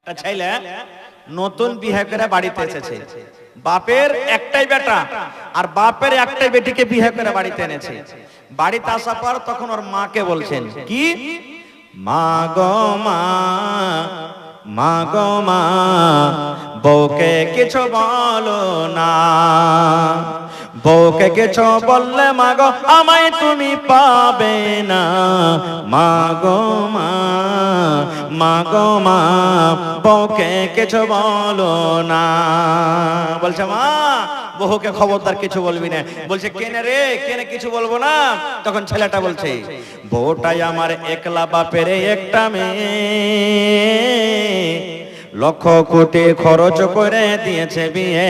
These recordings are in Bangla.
একটা ছেলে নতুন বিয়ে করে বাড়িতে এসেছে। বাপের একটাই বেটা আর বাপের একটাই বেটিকে বিয়ে করে বাড়িতে এনেছে। বাড়িতে আসার পর তখন ওর মাকে বলছেন কি, মা গো মা, মা গো মা, বউকে কিছু বলো না, বউকে কিছু বললে মা গো আমায় তুমি পাবে না। মা গো মা, মা গো মা, বউকে কিছু বলো না। বলছে মা বহুকে খবরদার কিছু বলবি না। বলছে কেনে রে, কেনে কিছু বলবো না? তখন ছেলেটা বলছে বউটাই আমার একলা বাপের একটা মেয়ে, লক্ষ কোটি খরচ করে দিয়েছে বিয়ে।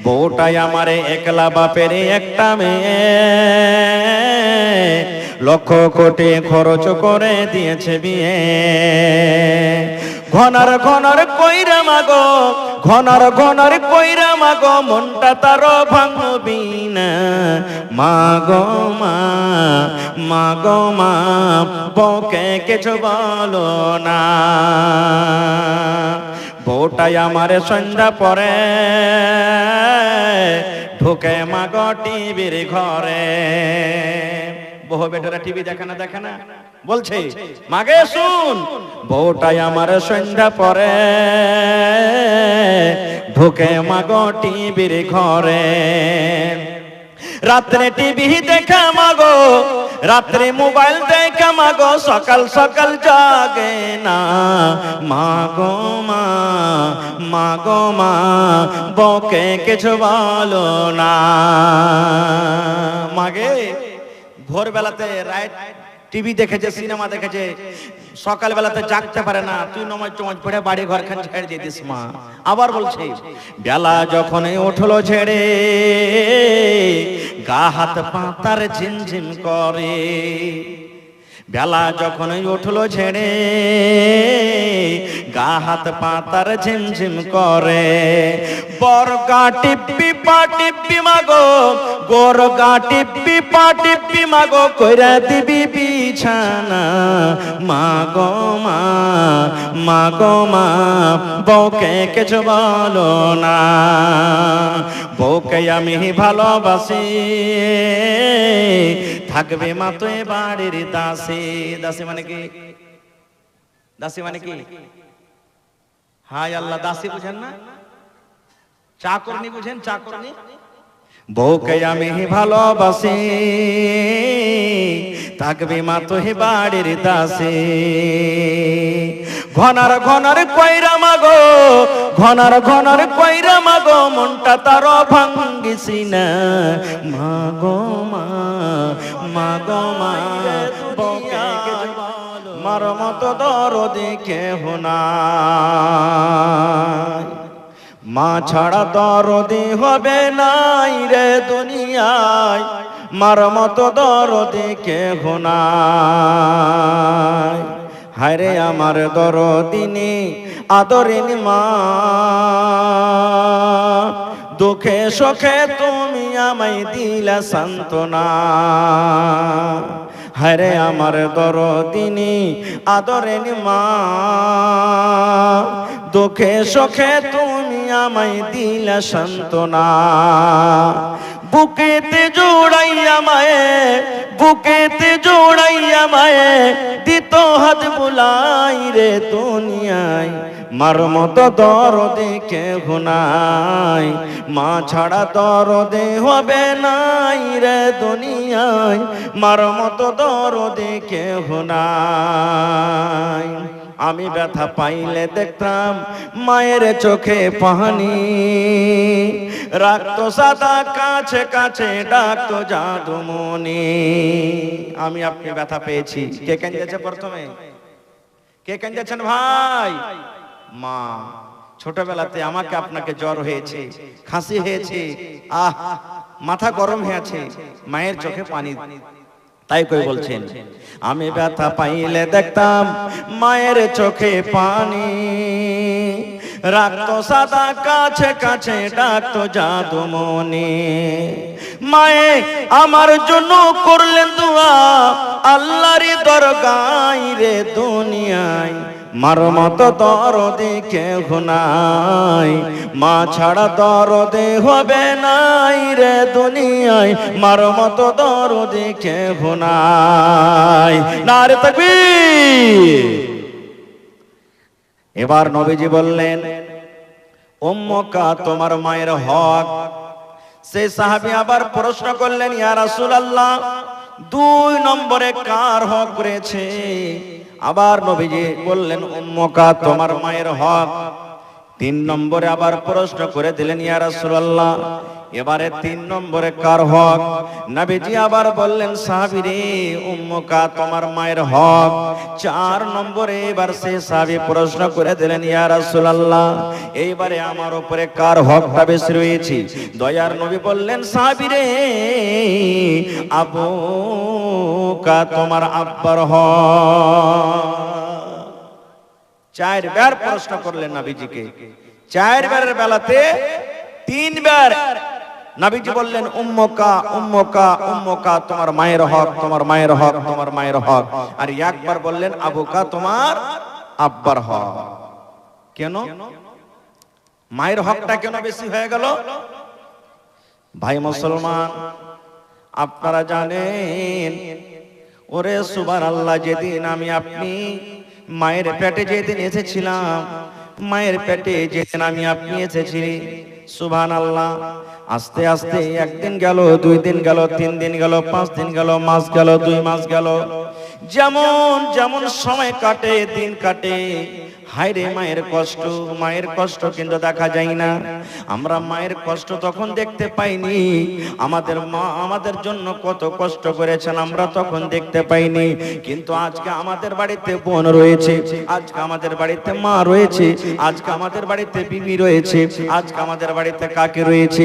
বউটাই আমার একলা বাপের একটা মেয়ে, লক্ষ কোটি খরচ করে দিয়েছে বিয়ে। ঘনার ঘনার কইরা মাগো, ঘনার ঘনার কইরা মাগো, মনটা তার ভাঙবি না। মাগো মা, মাগো মা, বউকে কিছু বলো না। বউটাই আমার সন্ধ্যা পরে ঢুকে মাগো টিভির ঘরে। বহু বেটারা টিভি দেখে না, দেখে না, বলছে মাগে শুন, বউটাই আমার সন্ধ্যা পরে ঢুকে মাগো টিভির ঘরে। রাত্রে টিভি দেখা মাগো, রাত্রে মোবাইল দেখা মাগো, সকাল সকাল জাগে না। মাগো মা, মাগো মা, বউকে কিছু বলো না। মাগে ভোরবেলাতে রাইট টিভি দেখেছে, সিনেমা দেখেছে, সকাল বেলাতে জাগতে পারে না, তুই নমাজ টমাজ পড়ে বাড়ি ঘর খান ছেড়ে দিয়ে দিস মা। আবার বলছে বেলা যখন উঠলো ছেড়ে, গা হাত পাতার ঝিমঝিম করে। বেলা যখন উঠলো ছেড়ে, গা হাত পাতার ঝিমঝিম করে। বর গা টিপ্পি পা টিপ্পি মাগো, গোর গা টিপ্পি পা টিপ্পি মাগো, কইরা দিবি বিছানা। মাগো মা, মাগো মা, বউকে কিছু বলো না। বউকে আমি ভালোবাসি, থাকবে মা তুই বাড়ির দাসী। দাসী মানে কি? দাসী মানে কি? হায় আল্লাহ, দাসী বুঝেন না? চাকরনি বুঝেন? চাকরনি। বউকে আমি ভালোবাসি, থাকবে মা তুই বাড়ির দাসী। ঘনার ঘনার কইরা মাগো, ঘনার ঘনার কইরা মাগো, মনটা তার ভাঙ্গিসি না। মাগো মা, মাগো মা, বউকে কিছু বলো, মার মতো দরদি কেহ নাই। মা ছাড়া দরদি হবে নাই রে দুনিয়ায়, মার মতো দরদি কেহ নাই। হায়রে আমার দরদিনী আদরিনী মা, দুঃখে সুখে তুমি আমায় দিলা সান্ত্বনা। হায়রে আমার দরদিনী আদরিনী মা, দুঃখে সুখে তুমি আমায় দিলা সান্ত্বনা। বুকেতে জোড়াইয়া মায়ে, বুকেতে জোড়াইয়া মায়ে, দিত হাত বুলাই রে দুনিয়ায়। মার মতো দরদে কেহ নাই, মা ছাড়া দরদে হবে নাই রে দুনিয়ায়। মার মতো দরদে কেহ নাই। আমি ব্যথা পাইলে দেখতাম মায়ের চোখে পানি, রাখতো সাদা কাছে কাছে, ডাকতো জাদুমণি। আমি আপনি ব্যথা পেয়েছি। কে কেঁদেছে প্রথমে? কে কেঁদেছেন ভাই? মা। ছোটবেলাতে আমাকে আপনাকে জ্বর হয়েছে, খাসি হয়েছে, মাথা গরম হয়েছে, মায়ের চোখে পানি। তাই কই বলছেন আমি ব্যথা পাইলে দেখতাম মায়ের চোখে পানি, রাখতো সাদা কাছে কাছে, ডাকতো জাদুমণি। মায়ে আমার জন্য করলেন দোয়া, আল্লাহর দরগায় রে দুনিয়ায়। মার মতো দরদি কেউ নাই, মা ছাড়া দরদি হবে নাই রে দুনিয়ায়, মার মতো দরদি কেউ নাই। নারে তাকবীর। এবার নবীজি বললেন, উম্মুকা তোমার মায়ের হক। সেই সাহাবী আবার প্রশ্ন করলেন, ইয়া রাসূলুল্লাহ 2 নম্বরে কার হক রয়েছে? আবার নবীজি বললেন, উম্মুকা তোমার মায়ের হক। 3 নম্বরে আবার প্রশ্ন করে দিলেন, ইয়া রাসূলুল্লাহ এবারে 3 নম্বরে কার হক? নবীজি আবার বললেন, সাহাবী রে উম্মুকা তোমার মায়ের হক। 4 নম্বরে এবার সেই সাহাবী প্রশ্ন করে দিলেন, ইয়া রাসূলুল্লাহ এইবারে আমার উপরে কার হকটা বেশি রয়েছে? দয়ার নবী বললেন, সাহাবী রে আবুকা তোমার আব্বার হক। 4 বার প্রশ্ন করলেন নবীজিকে। 4 বারের বেলাতে 3 বার নবীজি বললেন, উম্মুকা উম্মুকা উম্মুকা তোমার মায়ের হক, তোমার মায়ের হক, তোমার মায়ের হক। আর একবার বললেন, আবুকা তোমার আব্বার হক। কেন মায়ের হকটা কেন বেশি হয়ে গেল? ভাই মুসলমান, আপনারা জানেন, ওরে সুবহানাল্লাহ, যেদিন আমি আপনি মায়ের পেটে যেদিন এসেছিলাম, মায়ের পেটে যেদিন আমি আপনি এসেছি, সুবহানাল্লাহ, আস্তে আস্তে 1 দিন গেল, 2 দিন গেল, 3 দিন গেল, 5 দিন গেল, মাস গেল, 2 মাস গেল, যেমন যেমন সময় কাটে, দিন কাটে, হায়রে মায়ের কষ্ট, মায়ের কষ্ট কিন্তু দেখা যায় না। আমরা মায়ের কষ্ট তখন দেখতে পাইনি, আমাদের মা আমাদের জন্য কত কষ্ট করেছেন আমরা তখন দেখতে পাইনি। কিন্তু আজকে আমাদের বাড়িতে বোন রয়েছে, আজকে আমাদের বাড়িতে মা রয়েছে, আজকে আমাদের বাড়িতে বিবি রয়েছে, আজকে আমাদের বাড়িতে কাকি রয়েছে।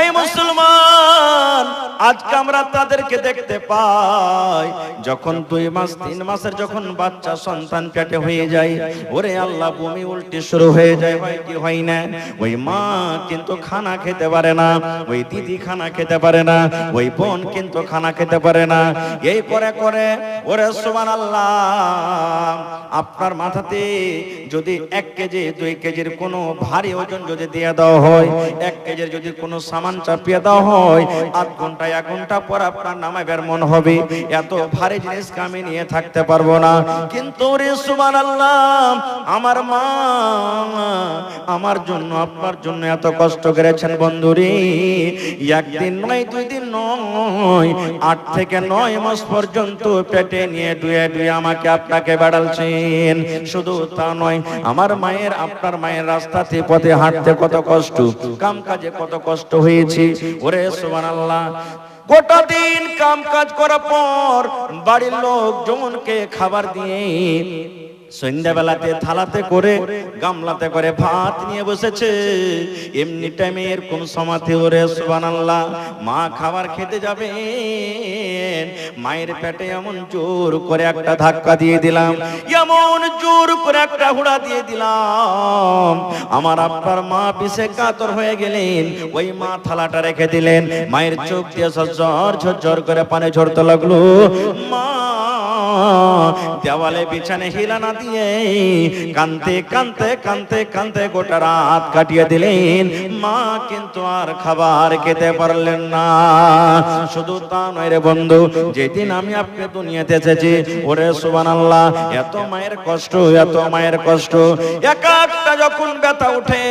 এই মুসলমান, আজকে আমরা তাদেরকে দেখতে পাই যখন 2 মাস 3 মাসের যখন বাচ্চা সন্তান পেটে হয়ে যায়, ওরে আল্লাহ ভূমি উল্টে শুরু হয়ে যায়, হয় কি হয় না? ওই মা কিন্তু খানা খেতে পারে না, ওই দিদি খানা খেতে পারে না, ওই বোন কিন্তু খানা খেতে পারে না। এই করে করে ওরে সুবহানাল্লাহ, আপনার মাথাতে যদি 1 কেজি 2 কেজির কোনো ভারী ওজন যদি দিয়ে দেওয়া হয়, 1 কেজির যদি কোনো সামান চাপিয়ে দেওয়া হয়, 8 ঘন্টা 1 ঘন্টা পর আপনার নামাইবার মন হবে, এত ভারী জিনিসকে আমি নিয়ে থাকতে পারবো না। কিন্তু রে সুবহানাল্লাহ, আমার মা আমার জন্য আপনার জন্য এত কষ্ট করেছেন বন্ধুরে। 1 দিন নয়, 2 দিন নয়, 8 থেকে 9 মাস পর্যন্ত পেটে নিয়ে ডুয়ে ডুয়ে আমাকে আপনাকে বাড়ালছেন। শুধু তা নয়, আমার মায়ের আপনার মায়ের রাস্তাতে পথে হাঁটতে কত কষ্ট, কাম কাজে কত কষ্ট হয়েছে। ওরে সুবহানাল্লাহ, গোটা দিন কাম কাজ করার পর বাড়ির লোক জনকে খাবার দিয়ে সন্ধ্যাবেলাতে থালাতে করে গামলাতে করে ভাত নিয়ে বসেছে। এমনি টাইমে এরকম সমাধি, ওরে সুবহানাল্লাহ, মা খাবার খেতে যাবে, মায়ের পেটে এমন জোর করে একটা ধাক্কা দিয়ে দিলাম, এমন জোর করে একটা হুড়া দিয়ে দিলাম, আমার আপনার মা পিছে কাতর হয়ে গেলেন। ওই মা থালাটা রেখে দিলেন, মায়ের চোখ দিয়ে ঝরঝর ঝরঝর করে পানি ঝরতে লাগলো। মা দেওয়ালে বিছানে হিলা না দিয়ে কানতে কানতে কানতে কানতে গোটা রাত কাটিয়ে দিলেন। মা কিন্তু আর খাবার খেতে পারলেন না। শুধু তা নয় রে বন্ধু, যেদিন আমি আপনি দুনিয়াতে এসেছি, ওরে সুবহানাল্লাহ, এত মায়ের কষ্ট, এত মায়ের কষ্ট, এক একটা যখন ব্যথা উঠে,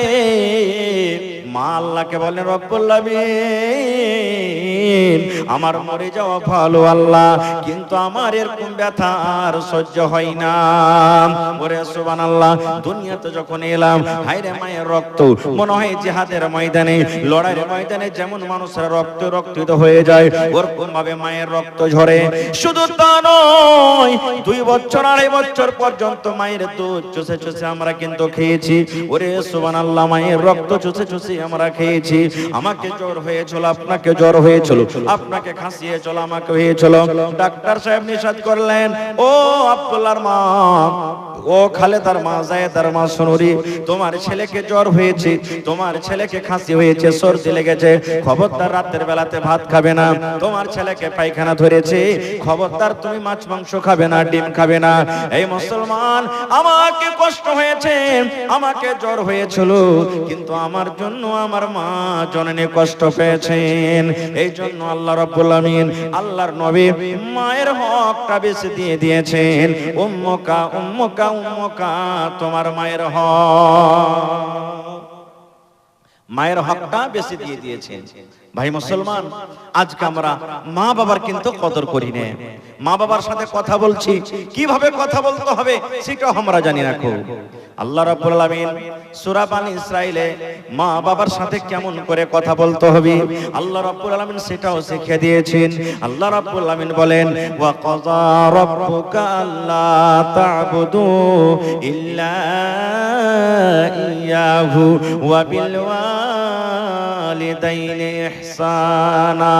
মা আল্লাহকে বলেন, রব্বুল আলামিন আমার মরে যাওয়া ভালো আল্লাহ, কিন্তু আমার এরকম ব্যথা আর সহ্য হয় না। ওরে সুবহানাল্লাহ, দুনিয়াতে যখন এলাম, হায়রে মায়ের রক্ত, মনে হয় জিহাদের ময়দানে, লড়াইয়ের ময়দানে যেমন মানুষের রক্ত রক্তিত হয়ে যায়, ওরকম ভাবে মায়ের রক্ত ঝরে। শুধু তা নয়, 2 বছর 2.5 বছর পর্যন্ত মায়ের দুধ চুষে চুষে আমরা কিন্তু খেয়েছি। ওরে সুবহানাল্লাহ, মায়ের রক্ত চুষে চুষে আমরা খেয়েছি। আমাকে জ্বর হয়েছিল, আপনাকে জ্বর হয়েছিল, আপনাকে খাসিয়েছিল, আমাকে হয়েছিল। ডাক্তার সাহেব নিষেধ করলেন, বললেন, ও আব্দুল্লাহর মা, ও খালেদার মা, জায়েদার মা, শুনুরি, তোমার ছেলেকে জ্বর হয়েছে, তোমার ছেলেকে খাসি হয়েছে, সর্দি লেগেছে, খবরদার রাতের বেলাতে ভাত খাবে না। তোমার ছেলেকে পায়খানা ধরেছে, খবরদার তুমি মাছ মাংস খাবে না, ডিম খাবে না। এই মুসলমান, আমাকে কষ্ট হয়েছে, আমাকে জ্বর হয়েছিল, কিন্তু আমার জন্য আমার মা জননী কষ্ট পেয়েছেন। এই জন্য আল্লাহ রাব্বুল আমিন, আল্লাহর নবী মায়ের হকটা বেশি দিয়ে দিয়েছেন। উম্মুকা উম্মুকা উম্মুকা, তোমার মায়ের হক, মায়ের হকটা বেশি দিয়ে দিয়েছেন। ভাই মুসলমান, আজকে আমরা মা বাবার কিন্তু কদর করি না। মা বাবার সাথে কথা বলছি, কিভাবে কথা বলতে হবে সেটাও আমরা জানি না। খুব আল্লাহ রাব্বুল আলামিন সূরা বানী ইসরাঈলে মা বাবার সাথে কেমন করে কথা বলতে হবে আল্লাহ রাব্বুল আলামিন সেটাও শিখিয়ে দিয়েছেন। আল্লাহ রাব্বুল আলামিন বলেন, ওয়া ক্বাযা রাব্বুকা আল্লা তা'বুদু ইল্লা ইয়াহু ওয়া বিল ওয়ালিদাইনি ইহসানা।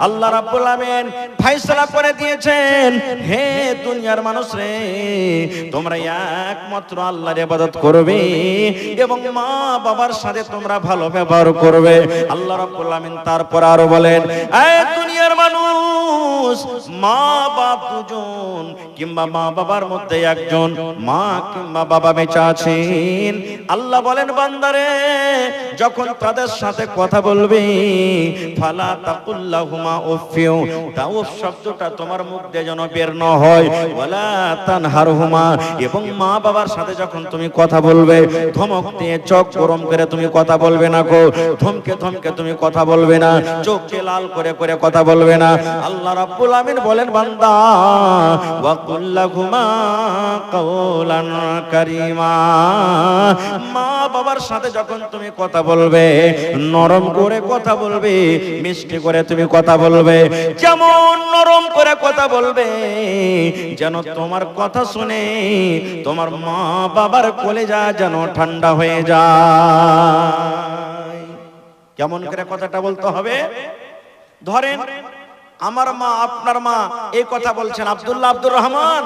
আল্লাহ রাব্বুল আলামিন ফয়সালা করে দিয়েছেন, হে দুনিয়ার মানুষ রে, তোমরা একমাত্র আল্লাহর ইবাদত করবে এবং মা বাবার সাথে তোমরা ভালো ব্যবহার করবে। আল্লাহ রাব্বুল আলামিন তারপর আরো বলেন, এ দুনিয়ার মানুষ, মা বাপ দুজন কিংবা মা বাবার মধ্যে একজন মা কিংবা বাবা বেঁচে আছেন। আল্লাহ বলেন, বান্দারে, যখন তাদের সাথে কথা বলবে, ফালা তাকুল্লাহুমা উফিউ, তা উফ শব্দটা তোমার মুখ দিয়ে যেন বের না হয়। ওয়ালা তানহারহুমা, এবং মা বাবার সাথে যখন তুমি কথা বলবে, ধমক দিয়ে চোখ গরম করে তুমি কথা বলবে না গো, ধমকে ধমকে তুমি কথা বলবে না, চোখকে লাল করে করে কথা বলবে না। আল্লাহ রাব্বুল আমিন বলেন, বান্দা, ওয়া কুল্লাহুমা কাওলান কারীমা, মা বাবার সাথে যখন তুমি কথা বলবে, নরম করে কথা বলবে, মিষ্টি করে তুমি কথা বলবে। যেমন নরম করে কথা বলবে, যেন তোমার কথা শুনে তোমার মা বাবার কলেজা যেন ঠান্ডা হয়ে যায়। কেমন করে কথাটা বলতে হবে? ধরেন আমার মা, আপনার মা এই কথা বলছেন, আব্দুল্লাহ, আব্দুর রহমান,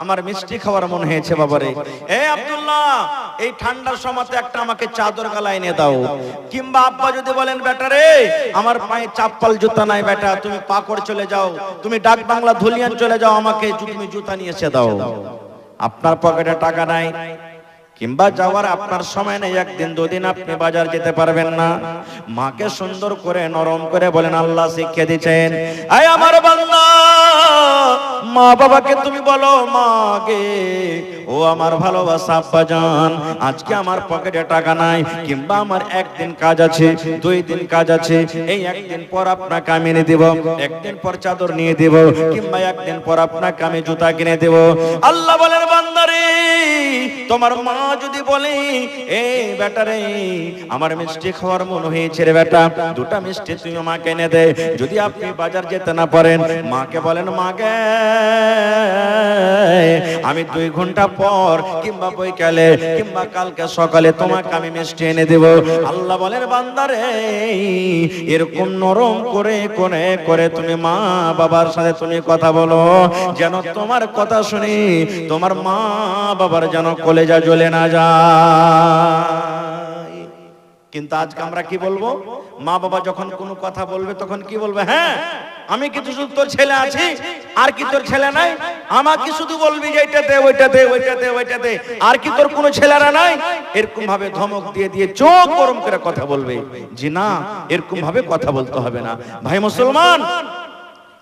আমার মিষ্টি খাওয়ার মন হয়েছে বাবারে। এ আব্দুল্লাহ, এই ঠান্ডার সময়তে একটা আমাকে চাদর গালায় এনে দাও। কিংবা আব্বা যদি বলেন, বেটা রে, আমার পায়ে চাপ্পল জুতা নাই, বেটা তুমি পাকড় চলে যাও, তুমি ডাক বাংলা ধুলিয়ান চলে যাও, আমাকে তুমি জুতা নিয়ে এসে দাও। আপনার পকেটে টাকা নাই কিংবা যাওয়ার আপনার সময় নেই, একদিন দুদিন আপনি বাজার যেতে পারবেন না, মাকে সুন্দর করে নরম করে বলেন, আল্লাহ শিখিয়ে দিয়েছেন, আয় আমার বান্দা, মা বাবাকে তুমি বলো, মা গে, ও আমার ভালোবাসা আব্বাজান, আজকে আমার পকেটে টাকা নাই, কিংবা আমার একদিন কাজ আছে, 2 দিন কাজ আছে, এই একদিন পর আপনাকে আমি এনে দেব, একদিন পর চাদর নিয়ে দেব, কিংবা একদিন পর আপনাকে আমি জুতা কিনে দেব। আল্লাহ বলেন, বান্দারে, তোমার মা যদি বলে, এ বেটা রে, আমার মিষ্টি খাওয়ার মন হয়েছে রে বেটা, 2টা মিষ্টি তুমি মাকে এনে দে। যদি আপনি বাজার যেতে না পারেন, মাকে বলেন, মাকে আমি 2 ঘন্টা পর কিংবা বৈকালে কিংবা কালকে সকালে তোমাকে আমি মিষ্টি এনে দেব। আল্লাহ বলেন, বান্দারে, এরকম নরম করে করে করে তুমি মা বাবার সাথে তুমি কথা বলো, যেন তোমার কথা শুনে তোমার মা বাবার যেন কলেজা জ্বলে না যায়। কিন্তু আজকে আমরা কি বলবো? মা বাবা যখন কোনো কথা বলবে তখন কি বলবে? হ্যাঁ, আমি কি শুধু তোর ছেলে আছি, আর কি তোর ছেলে নাই? আমাকে শুধু বলবি যে এটা দে, ওইটা দে, ওইটা দে, ওইটা দে, আর কি তোর কোনো ছেলেরা নাই? এরকম ভাবে ধমক দিয়ে দিয়ে চোখ গরম করে কথা বলবে। জি না, এরকম ভাবে কথা বলতে হবে না। ভাই মুসলমান,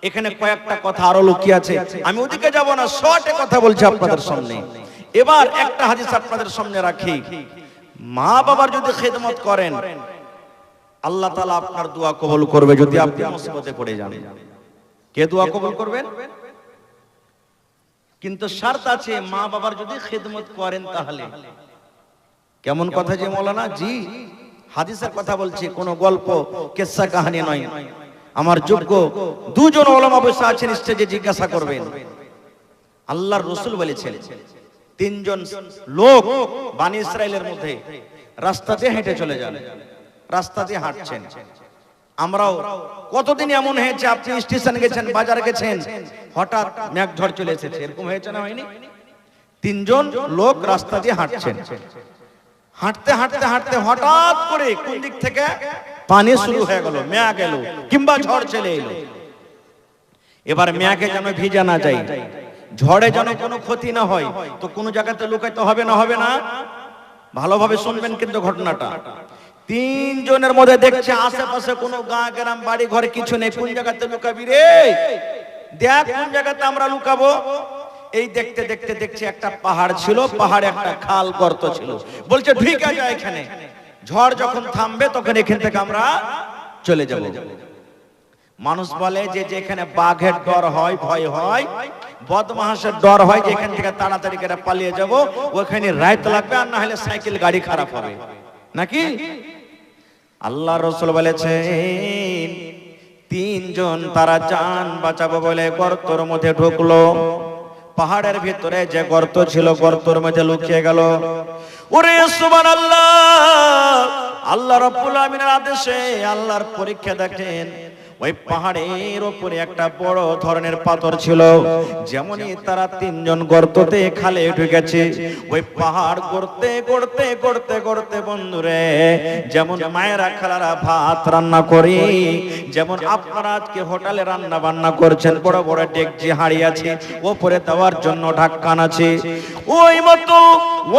এখানে কয়েকটা কথা আরো লুকিয়ে আছে, আমি ওদিকে যাব না, শর্টে কথা বলছি আপনাদের সামনে। এবার একটা হাদিস আপনাদের সামনে রাখি, মা বাবার যদি খেদমত করেন, আল্লাহ তাআলা আপনার দোয়া কবুল করবে যদি আপনি মুসিবতে পড়ে যান। কে দোয়া কবুল করবেন? কিন্তু শর্ত আছে, মা বাবার যদি খেদমত করেন তাহলে। কেমন কথা যে মৌলানা জি, হাদিসের কথা বলছি, কোনো গল্প কিসসা কাহিনী নয়। আমার যোগ্য 2 জন ওলামা বসে আছেন স্টেজে, জিজ্ঞাসা করবেন। আল্লাহর রাসূল বলেছেন, 3 জন লোক বনি ইসরাইলের মধ্যে রাস্তা দিয়ে হেঁটে চলে যান, রাস্তা দিয়ে হাঁটছেন, আমরাও কতদিন এমন হয়েছে, আপনি স্টেশন গেছেন, বাজার গেছেন, হঠাৎ মেঘ ঝড় চলে এসেছে, এরকম হয়েছে না হয়নি? তিনজন লোক রাস্তা দিয়ে হাঁটছেন, হাঁটতে হাঁটতে হাঁটতে হঠাৎ করে কোন দিক থেকে পানি শুরু হয়ে গেল, মেঘ এলো কিংবা ঝড় চলে এলো। এবার মেঘে যেন ভিজা না যায়, ঝড়ে যেন কোনো ক্ষতি না হয়, তো কোনো জায়গাতে লুকাইতে হবে না, হবে না? ভালোভাবে শুনবেন কিন্তু ঘটনাটা। তিনজনের মধ্যে দেখছে আশেপাশে কোনো গাঁ গ্রাম বাড়ি ঘর কিছু নেই, কোন জায়গাতে লুকাবি রে, দেখ কোন জায়গাতে আমরা লুকাবো। এই দেখতে দেখতে দেখছে একটা পাহাড় ছিল, পাহাড়ে একটা খাল গর্ত ছিল, বলছে ঢুকে যায় এখানে, ঝড় যখন থামবে তখন এখান থেকে আমরা চলে যাব। মানুষ বলে যে যেখানে বাঘের ডর হয়, ভয় হয়, বদমাশের ডর হয়, যে এখান থেকে তাড়াতাড়ি করে পালিয়ে যাব, ওখানে রাত লাগবে, আর না হলে সাইকেল গাড়ি খারাপ হবে, নাকি? আল্লাহ রাসূল বলেছেন তিনজন তারা জান বাঁচাবো বলে গর্তের মধ্যে ঢুকলো, পাহাড়ের ভিতরে যে গর্ত ছিল গর্তের মধ্যে লুকিয়ে গেল। ওরে সুবহানাল্লাহ, আল্লাহ রাব্বুল আমিনের আদেশে আল্লাহর পরীক্ষা দেখেন, ওই পাহাড়ের উপরে একটা বড় ধরনের পাথর ছিল। যেমনই তারা তিনজন গর্ততে খালে ঢুকেছে, ওই পাহাড় করতে করতে করতে করতে বন্ধুরে, যেমন মায়েরা খালারা ভাত রান্না করি, যেমন আপনারা আজকে হোটেলে রান্না বান্না করছেন, বড় বড় ডেকচি হাঁড়ি আছে, ওপরে দেওয়ার জন্য ঢাককান আছে, ওই মতো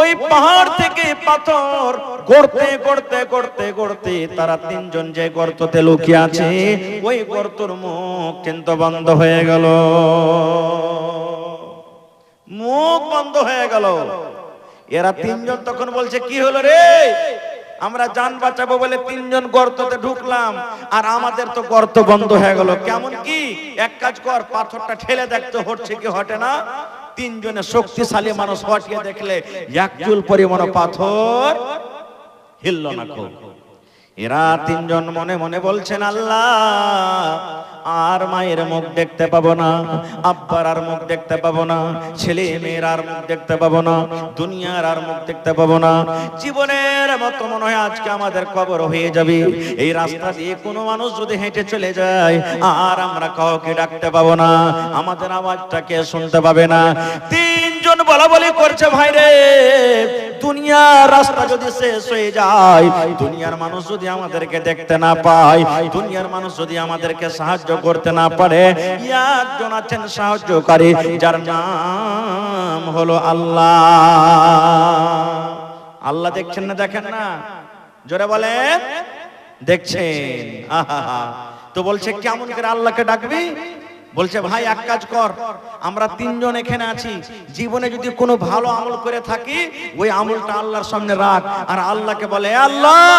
ওই পাহাড় থেকে পাথর গড়তে গড়তে গড়তে গড়তে তারা তিনজন যে গর্ততে লুকিয়ে আছে, ওই গর্তর মুখ কিন্তু বন্ধ হয়ে গেল, মুখ বন্ধ হয়ে গেল। এরা তিনজন তখন বলছে কি হলো রে, আমরা জান বাঁচাবো বলে তিনজন গর্ততে ঢুকলাম, আর আমাদের তো গর্ত বন্ধ হয়ে গেল, কেমন কি? এক কাজ কর, পাথরটা ঠেলে দেখতে হচ্ছে কি হটে না। তিনজনে শক্তিশালী মানুষ, হটিয়ে দেখলে এক চুল পরিমাণ পাথর হিলল না। এরা তিনজন মনে মনে বলছেন আল্লাহ, আর মায়ের মুখ দেখতে পাবো না, আব্বার আর মুখ দেখতে পাবো না, ছেলে মেয়ের আর মুখ দেখতে পাবো না, দুনিয়ার আর মুখ দেখতে পাবো না, জীবনের মতো মনে হয় আজকে আমাদের কবর হয়ে যাবে। এই রাস্তা দিয়ে কোনো মানুষ যদি হেঁটে চলে যায়, আর আমরা কাউকে ডাকতে পাবো না, আমাদের আওয়াজটাকে শুনতে পাবে না। তিনজন বলা বলি করছে, ভাই রে, দুনিয়ার রাস্তা যদি শেষ হয়ে যায়, দুনিয়ার মানুষ যদি আমাদেরকে দেখতে না পায়, দুনিয়ার মানুষ যদি আমাদেরকে সাহায্য করতে না পারে, একজন আছেন সাহায্যকারী, যার নাম হলো আল্লাহ। আল্লাহ দেখছেন না, দেখেন না? জোরে বলেন, দেখছেন। তো বলছে কেমন করে আল্লাহকে ডাকবি? বলছে ভাই এক কাজ কর, আমরা তিনজন এখানে আছি, জীবনে যদি কোনো ভালো আমল করে থাকি, ওই আমলটা আল্লাহর সামনে রাখ, আর আল্লাহকে বলে আল্লাহ,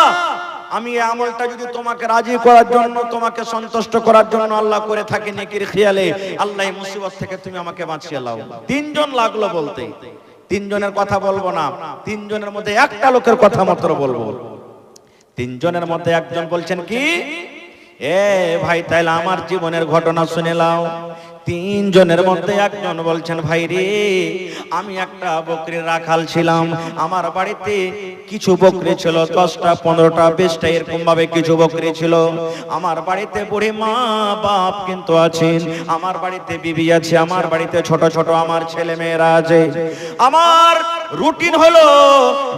আমি এই আমলটা যদি তোমাকে রাজি করার জন্য, তোমাকে সন্তুষ্ট করার জন্য আল্লাহ করে থাকি নেকির খেয়ালে, আল্লাহ এই মুসিবত থেকে তুমি আমাকে বাঁচিয়ে নাও। তিনজন লাগলো বলতে, তিনজনের কথা বলবো না, তিনজনের মধ্যে একটা লোকের কথা মাত্র বলবো। তিনজনের মধ্যে একজন বলছেন কি, এ ভাই তাইলে আমার জীবনের ঘটনা শুনে নাও। তিনজনের মধ্যে একজন বলছেন, ভাই রে, আমি একটা বকরির রাখাল ছিলাম, আমার বাড়িতে কিছু বকরি ছিল, 10টা 15টা 20টা এরকম ভাবে কিছু বকরি ছিল। আমার বাড়িতে বুড়ি মা বাপ কিন্তু আছেন, আমার বাড়িতে বিবি আছে, আমার বাড়িতে ছোট ছোট আমার ছেলে মেয়েরা আছে। আমার রুটিন হলো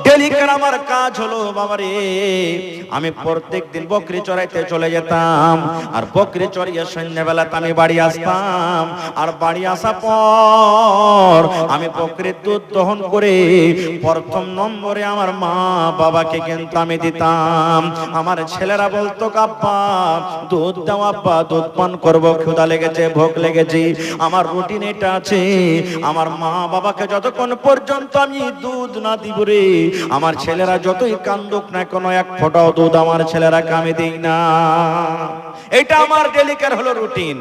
ডেলিকার আমার কাজ হলো, বাবা রে, আমি প্রত্যেক দিন বকরি চড়াইতে চলে যেতাম, আর বকরি চড়িয়ে সন্ধ্যাবেলাতে আমি বাড়ি আসতাম, আর বাড়ি আসা পর আমি বকরির দুধ দহন করে প্রথম নম্বরে আমার মা বাবাকে কিন্তু আমি দিতাম। আমার ছেলেরা বলতো আব্বা দুধ দাও, আব্বা দুধ পান করবো, ক্ষুধা লেগেছে, ভোগ লেগেছে। আমার রুটিন এটা আছে, আমার মা বাবাকে যতক্ষণ পর্যন্ত আমি দুধ না দিব রে, আমার ছেলেরা যতই কান্দুক না, কোনো এক ফোঁটাও দুধ আমার ছেলেরাকে আমি দিই না। এটা আমার ডেলিকার হলো রুটিন।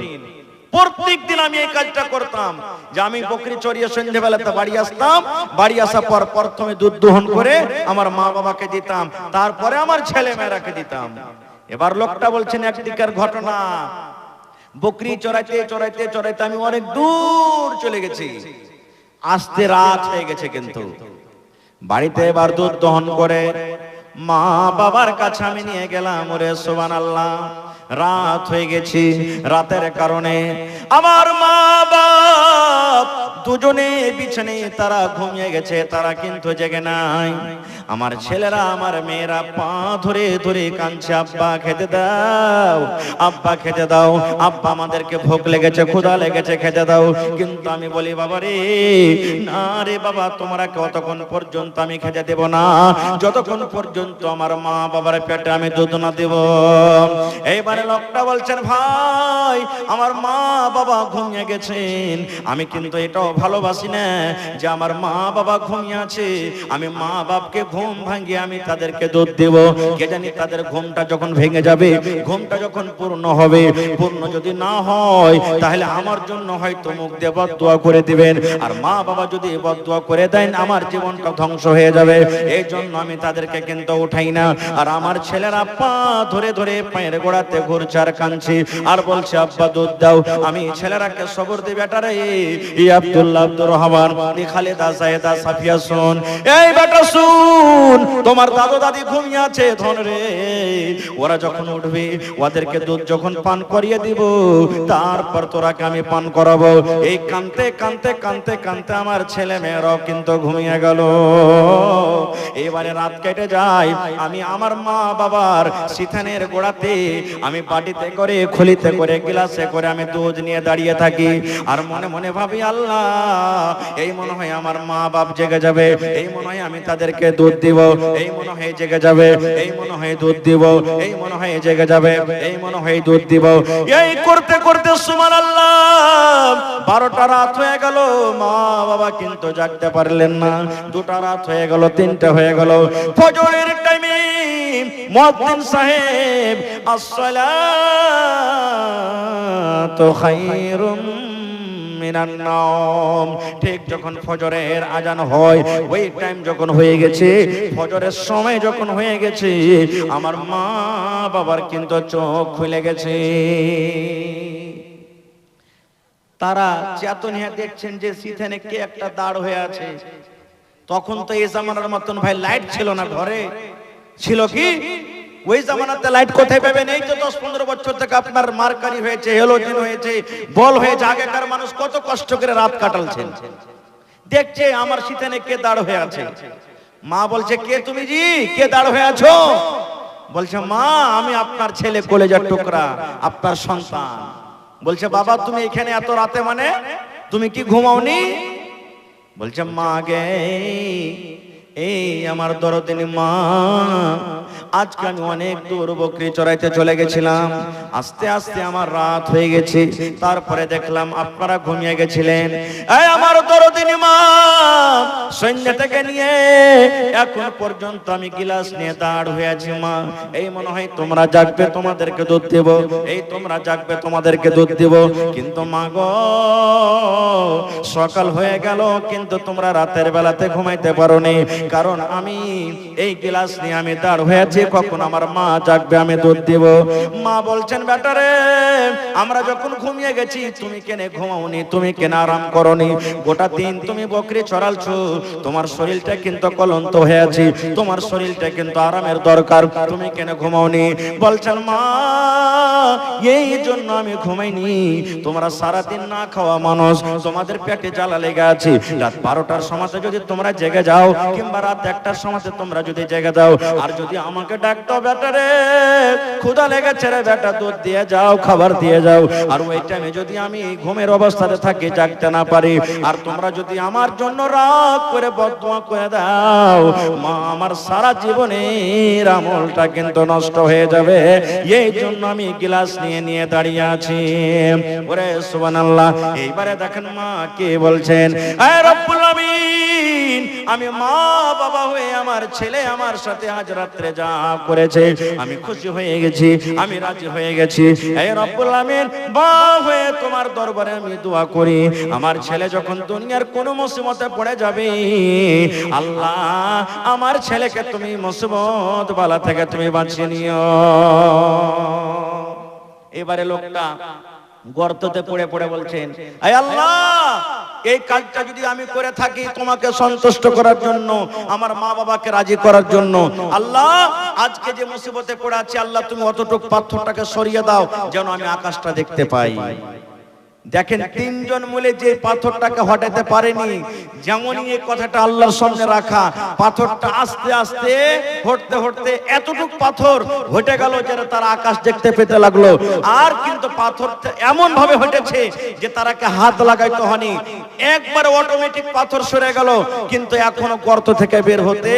প্রত্যেক দিন আমি এই কাজটা করতাম, যে আমি বকরি চড়িয়ে সন্ধ্যাবেলাতে বাড়ি আসতাম, বাড়ি আসার পর প্রথমে দুধ দহন করে আমার মা বাবাকে দিতাম, তারপরে আমার ছেলে মেয়েরাকে দিতাম। এবার লোকটা বলছেন একদিকের ঘটনা, বকরি চড়াইতে চড়াইতে চড়াইতে আমি অনেক দূর চলে গেছি, আসতে রাত হয়ে গেছে, কিন্তু বাড়িতে এবার দুধ দহন করে মা বাবার কাছে আমি নিয়ে গেলাম। ওরে সুবহানাল্লাহ, রাত হয়ে গেছে, রাতের কারণে আমার মা বাপ দুজনে বিছানে তারা ঘুমিয়ে গেছে, তারা কিন্তু জেগে নাই। আমার ছেলেরা আমার মেয়েরা পা ধরে ধরে কাঁদছে, আব্বা খেতে দাও, আব্বা খেতে দাও, আব্বা আমাদেরকে ভোক লেগেছে, ক্ষুধা লেগেছে, খেতে দাও। কিন্তু আমি বলি বাবা রে, না রে বাবা, তোমরা কতক্ষণ পর্যন্ত আমি খেতে দেব না, যতক্ষণ পর্যন্ত আমার মা বাবার পেটে আমি দুধ না দেব। এইবারে লোকটা বলছেন ভাই আমার মা বাবা ঘুমিয়ে গেছেন, আমি কিন্তু এটাও ভালোবাসি না যে আমার মা বাবা ঘুমিয়ে আছে, আমি মা বাপকে ঘুম ভাঙিয়ে আমি তাদেরকে দুধ দেব। কে জানি তাদের ঘুমটা যখন ভেঙে যাবে, ঘুমটা যখন পূর্ণ হবে, পূর্ণ যদি না হয় তাহলে আমার জন্য হয়তো মুখ দিয়ে বদদুয়া করে দিবেন, আর মা বাবা যদি বদদুয়া করে দেন আমার জীবনটা ধ্বংস হয়ে যাবে। এই জন্য আমি তাদেরকে কিন্তু উঠাই না। আর আমার ছেলেরা পা ধরে ধরে পায়ের গোড়াতে ঘুরছে আর কাঁদছে আর বলছে আব্বা দুধ দাও। আমি ছেলেরাকে সবর দিই, বেটা রে, ই আব্দুল্লাহ, আব্দুর রহমান, ই খালেদা, সাইয়েদা, সাফিয়া শুন, এই বেটা শুন, তোমার দাদু দাদি ঘুমিয়ে আছে ধন রে, ওরা যখন উঠবে ওদেরকে দুধ যখন পান করিয়ে দিব তারপর তোরাকে আমি পান করাবো। এই কানতে কানতে কানতে কানতে আমার ছেলে মেয়েরাও কিন্তু ঘুমিয়ে গেল। এবারে রাত কেটে যায়, আমি আমার মা বাবার সিথানের গোড়াতে আমি বাটিতে করে খুলিতে করে গ্লাসে করে আমি দুধ নিয়ে দাঁড়িয়ে থাকি আর মনে মনে ভাবি আল্লাহ, এই মনে হয় আমার মা বাপ জেগে যাবে, এই মনে হয় আমি তাদেরকে দুধ দিব, এই মনে হয় জেগে যাবে, এই মনে হয় দুধ দিব, এই মনে হয় জেগে যাবে, এই মনে হয় দুধ দিব। এই করতে করতে সুবহানাল্লাহ 12টা রাত হয়ে গেল, মা বাবা কিন্তু জাগতে পারলেন না। 2টা রাত হয়ে গেল, 3টে হয়ে গেল। ফজরের টাইমে মুয়াজ্জিন সাহেব আসসালাতু খায়রুম মিনান নাওম, ঠিক যখন ফজরের আজান হয় ওই টাইম যখন হয়ে গেছে, ফজরের সময় যখন হয়ে গেছে, আমার মা বাবার কিন্তু চোখ খুলে গেছে। তারা চেতনিয়া দেখছেন যে সিথানে কে একটা দাঁড় হয়ে আছে। তখন তো এই জামানার মতন ভাই লাইট ছিল না, ঘরে ছিল কি ওই জামানাতে লাইট কোথায় পাবেন? এই তো 10-15 বছর থেকে আপনার মার্কারি হয়েছে, হেলোজেন হয়েছে, বল হয়েছে। আগেকার মানুষ কত কষ্ট করে রাত কাটালছেন। দেখছে আমার সিথানে কে দাঁড় হয়ে আছে। মা বলছে কে তুমি জি, কে দাঁড় হয়ে আছো? বলছে মা আমি আপনার ছেলে, কলেজার টুকরা, আপনার সন্তান। বলছে বাবা তুমি এখানে এত রাতে, মানে তুমি কি ঘুমাওনি? বলছে মা গে, এই আমার দরদিনী মা, আজকে আমি অনেক দূর বকরি চড়াইতে চলে গেছিলাম, আস্তে আস্তে আমার রাত হয়ে গেছে, তারপরে দেখলাম আপনারা ঘুমিয়ে গেছিলেন। এই আমার দরদিনী মা, সৈন্য থেকে নিয়ে এখন পর্যন্ত আমি গিলাস নিয়ে দাঁড় হয়ে আছি মা। এই মনে হয় তোমরা জাগবে, তোমাদেরকে দুধ দেব, এই তোমরা জাগবে, তোমাদেরকে দুধ দেব। কিন্তু মা গো, সকাল হয়ে গেল কিন্তু তোমরা রাতের বেলাতে ঘুমাইতে পারোনি, কারণ আমি এই গিলাস নিয়ে আমি দাঁড় হয়ে আছি, কখন আমার মা জাগবে আমি দুধ দিব। মা বলছেন বেটা রে, আমরা যখন ঘুমিয়ে গেছি তুমি কেন ঘুমাওনি, তুমি কেন আরাম করনি? গোটা দিন তুমি বকরি চড়ালছো, তোমার শরীরটা কিন্তু ক্লান্ত হয়ে আছে, তোমার শরীরটা কিন্তু আরামের দরকার, তুমি কেন ঘুমাওনি? বলছেন মা এই জন্য আমি ঘুমাইনি, তোমরা সারাদিন না খাওয়া মানুষ, তোমাদের পেটে জ্বালা লেগে আছে, রাত 12টার সময় যদি তোমরা জেগে যাও, কিংবা রাত 1টার সময় তোমরা যদি জেগে যাও, আর যদি আমাকে ডাকতো বেটা রে ক্ষুধা লেগেছে রে বেটা দুধ দিয়ে যাও, খাবার দিয়ে যাও, আর ওই টাইমে যদি আমি ঘুমের অবস্থাতে থাকি, জাগতে না পারি, আর তোমরা যদি আমার জন্য রাগ করে বদদুয়া করে দাও, মা আমার সারা জীবনের আমলটা কিন্তু নষ্ট হয়ে যাবে। এই জন্য আমি গিলাস নিয়ে নিয়ে দাঁড়িয়ে আছি। ওরে সুবহানাল্লাহ। এইবারে দেখেন মা কে বলছেন, এ রব্বুল আমিন, আমি মা বাবা হয়ে আমার ছেলে আমার সাথে আজ রাত্রে যা করেছে আমি খুশি হয়ে গেছি, আমি রাজি হয়ে গেছি। এই রব্বুল আমিন, মা হয়ে তোমার দরবারে আমি দোয়া করি, আমার ছেলে যখন দুনিয়ার কোন মুসিবতে পড়ে যাবে, আল্লাহ আমার ছেলেকে তুমি মুসিবত বালা থেকে তুমি বাঁচিয়ে নিও। এবারে লোকটা গর্ততে পড়ে পড়ে বলছেন, আয় আল্লাহ, এই কাজটা যদি আমি করে থাকি তোমাকে সন্তুষ্ট করার জন্য, আমার মা বাবাকে রাজি করার জন্য, আল্লাহ আজকে যে মুসিবতে পড়ে আছি আল্লাহ তুমি অতটুক পাথরটাকে সরিয়ে দাও যেন আমি আকাশটা দেখতে পাই। দেখেন তিনজন মিলে যে পাথরটাকে হটাতে পারেনি, যেমনই এই কথাটা আল্লাহর সামনে রাখা, পাথরটা আস্তে আস্তে হটতে হটতে এতটুক পাথর হটে গেল যে তারা আকাশ দেখতে পেতে লাগলো। আর কিন্তু পাথরটা এমন ভাবে হটেছে যে তারাকে হাত লাগাইতে হয়নি, একবার অটোমেটিক পাথর সরে গেল, কিন্তু এখনো গর্ত থেকে বের হতে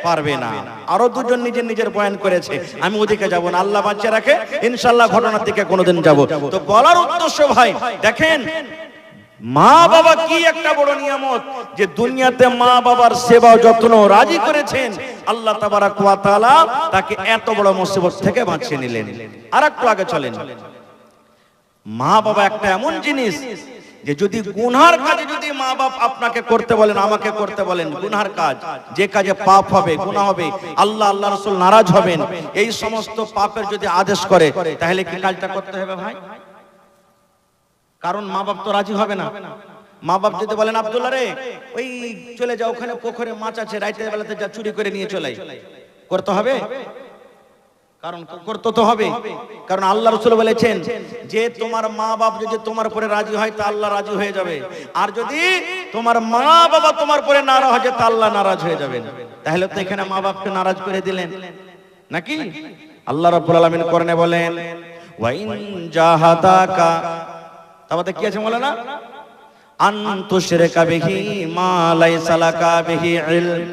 পারবে না। আরো দুজন নিজের নিজের বয়ান করেছে, আমি ওদিকে যাব না, আল্লাহ বাঁচিয়ে রাখে, ইনশাআল্লাহ ঘটনার দিকে কোনোদিন যাব। তো বলার উদ্দেশ্য ভাই, দেখেন মা বাবা কি একটা বড় নিয়ামত, যে দুনিয়াতে মা বাবার সেবা যত্ন রাজি করেছেন, আল্লাহ তাবারাক ওয়া তাআলা তাকে এত বড় মুসিবত থেকে বাঁচিয়ে নিলেন। আর একটু আগে চলেন, মা বাবা একটা এমন জিনিস যে যদি গুনার কাজে যদি মা বাপ আপনাকে করতে বলেন, আমাকে করতে বলেন গুনার কাজ, যে কাজে পাপ হবে, গুনাহ হবে, আল্লাহ আল্লাহ রাসূল নারাজ হবেন, এই সমস্ত পাপের যদি আদেশ করে, তাহলে কি কাজটা করতে হবে ভাই? কারণ মা বাপ তো রাজি হবে না। মা বাপ যদি বলেন আব্দুল্লাহ রে ওই চলে যাও, ওখানে পুকুরে মাছ আছে, রাতের বেলাতে যা চুরি করে নিয়ে চলে আয়, করতে হবে? কারণ করতে তো হবে, কারণ আল্লাহ রাসূল বলেছেন যে তোমার মা বাপ যদি তোমার উপরে রাজি হয় তা আল্লাহ রাজি হয়ে যাবে, আর যদি তোমার মা বাবা তোমার উপরে নারাজ হয় তা আল্লাহ নারাজ হয়ে যাবেন। তাহলে তো এখানে মা বাপকে নারাজ করে দিলেন নাকি? আল্লাহ রাব্বুল আলামিন কোরআনে বলেন ওয়া ইন জাহাদাকা, তারপরে কি আছে বলে না, আন তুশরিকা বিহি মা লাইসা লাকা বিহি ইলম।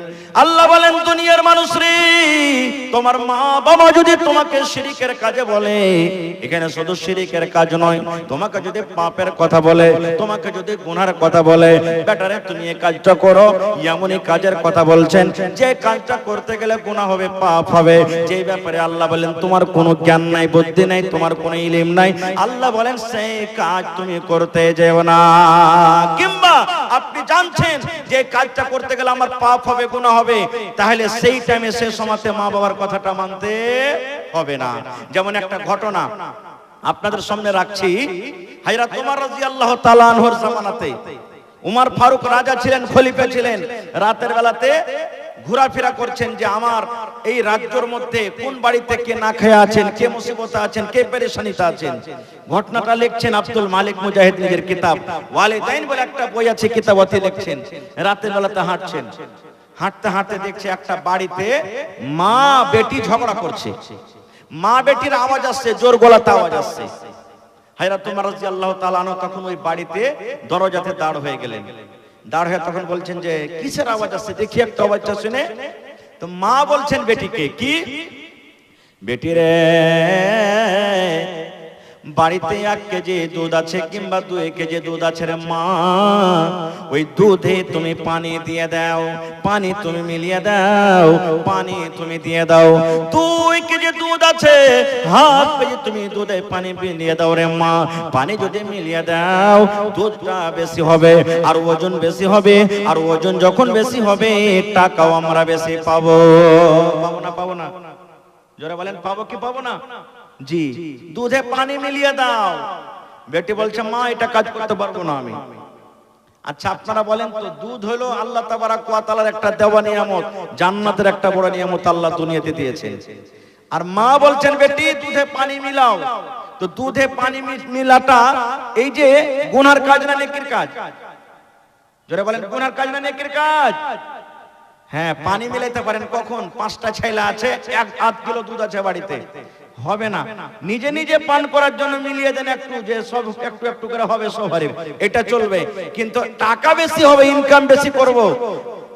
আল্লাহ বলেন দুনিয়ার মানুষ রে, তোমার মা বাবা যদি তোমাকে শিরকের কাজে বলে, এখানে শুধু শিরকের কাজ নয়, তোমাকে যদি পাপের কথা বলে, তোমাকে যদি গুনার কথা বলে, বেটারে তুমি এই কাজটা করো, এমনই কাজের কথা বলছেন যে কাজটা করতে গেলে গুনাহ হবে, পাপ হবে, যেই ব্যাপারে আল্লাহ বলেন তোমার কোনো জ্ঞান নাই, বুদ্ধি নাই, তোমার কোনো ইলম নাই, আল্লাহ বলেন সেই কাজ তুমি করতে যেও না। কিংবা আপনি জানছেন যে কাজটা করতে গেলে আমার পাপ হবে, গুনাহ হবে, তাহলে সেই টাইমে সে সময়তে মা বাবার কথাটা মানতে হবে না। যেমন একটা ঘটনা আপনাদের সামনে রাখছি, হযরত ওমর রাদিয়াল্লাহু তাআলা আনহুর জামানাতে, উমর ফারুক রাজা ছিলেন, খলিফা ছিলেন, রাতের বেলাতে ঘোরাফেরা করছেন যে আমার এই রাজ্যের মধ্যে কোন বাড়িতে কে না খেয়ে আছেন, কে মুসিবতে আছেন, কে পেরেশানিতে আছেন। ঘটনাটা লিখছেন আব্দুল মালিক মুজাহিদ নিজের কিতাব ওয়ালিদাইন বলে একটা বই আছে, কিতাবতে লিখছেন। রাতের বেলাতে হাঁটছেন, হাঁটতে হাঁটতে দেখছে একটা বাড়িতে মা বেটি ঝগড়া করছে, মা বেটির আওয়াজ আসছে, জোর গলাতে আওয়াজ আসছে। হযরত ওমর রাদিয়াল্লাহু তাআলা আনহু তখন ওই বাড়িতে দরজাতে দাঁড় হয়ে গেলেন। দাঁড় হয়ে তখন বলছেন যে কিসের আওয়াজ আসছে, দেখি একটা আওয়াজটা শুনে। তো মা বলছেন বেটিকে, কি বেটি রে, বাড়িতে 1 কেজি দুধ আছে কিংবা 2 কেজি দুধ আছে রে মা, ওই দুধে তুমি পানি দিয়ে দাও, পানি তুমি মিলিয়ে দাও, পানি তুমি দিয়ে দাও। 2 কেজি দুধ আছে, হাফ কেজি তুমি দুধে পানি মিলিয়ে দাও রে মা, পানি যদি মিলিয়ে দাও দুধটা বেশি হবে, আর ওজন বেশি হবে, আর ওজন যখন বেশি হবে টাকাও আমরা বেশি পাবো। পাবো না? পাবো না? জোরে বলেন, পাবো কি পাবো না? জি, দুধে পানি মিলিয়ে দাও। বেটি বলছে মা এটা কাজ করতে পারবো না আমি। আচ্ছা আপনারা বলেন তো, দুধ হলো আল্লাহ তাবারাক ওয়া তাআলার একটা দেওয়া নিয়ামত, জান্নাতের একটা বড় নিয়ামত আল্লাহ দুনিয়াতে দিয়েছেন। আর মা বলছেন বেটি দুধে পানি মিলাও। তো দুধে পানি মিলাটা এই যে গুনার কাজ না নেকির কাজ? জোরে বলেন, গুনার কাজ না নেকির কাজ? হ্যাঁ, পানি মিলাইতে পারেন কখন? 5টা ছেলে আছে, 1 কিলো দুধ আছে বাড়িতে, হবে না। নিজে নিজে পান করার জন্য মিলিয়ে দেন একটু, যে সব একটু একটু করে হবে সবারই, এটা চলবে। কিন্তু টাকা বেশি হবে, ইনকাম বেশি করব,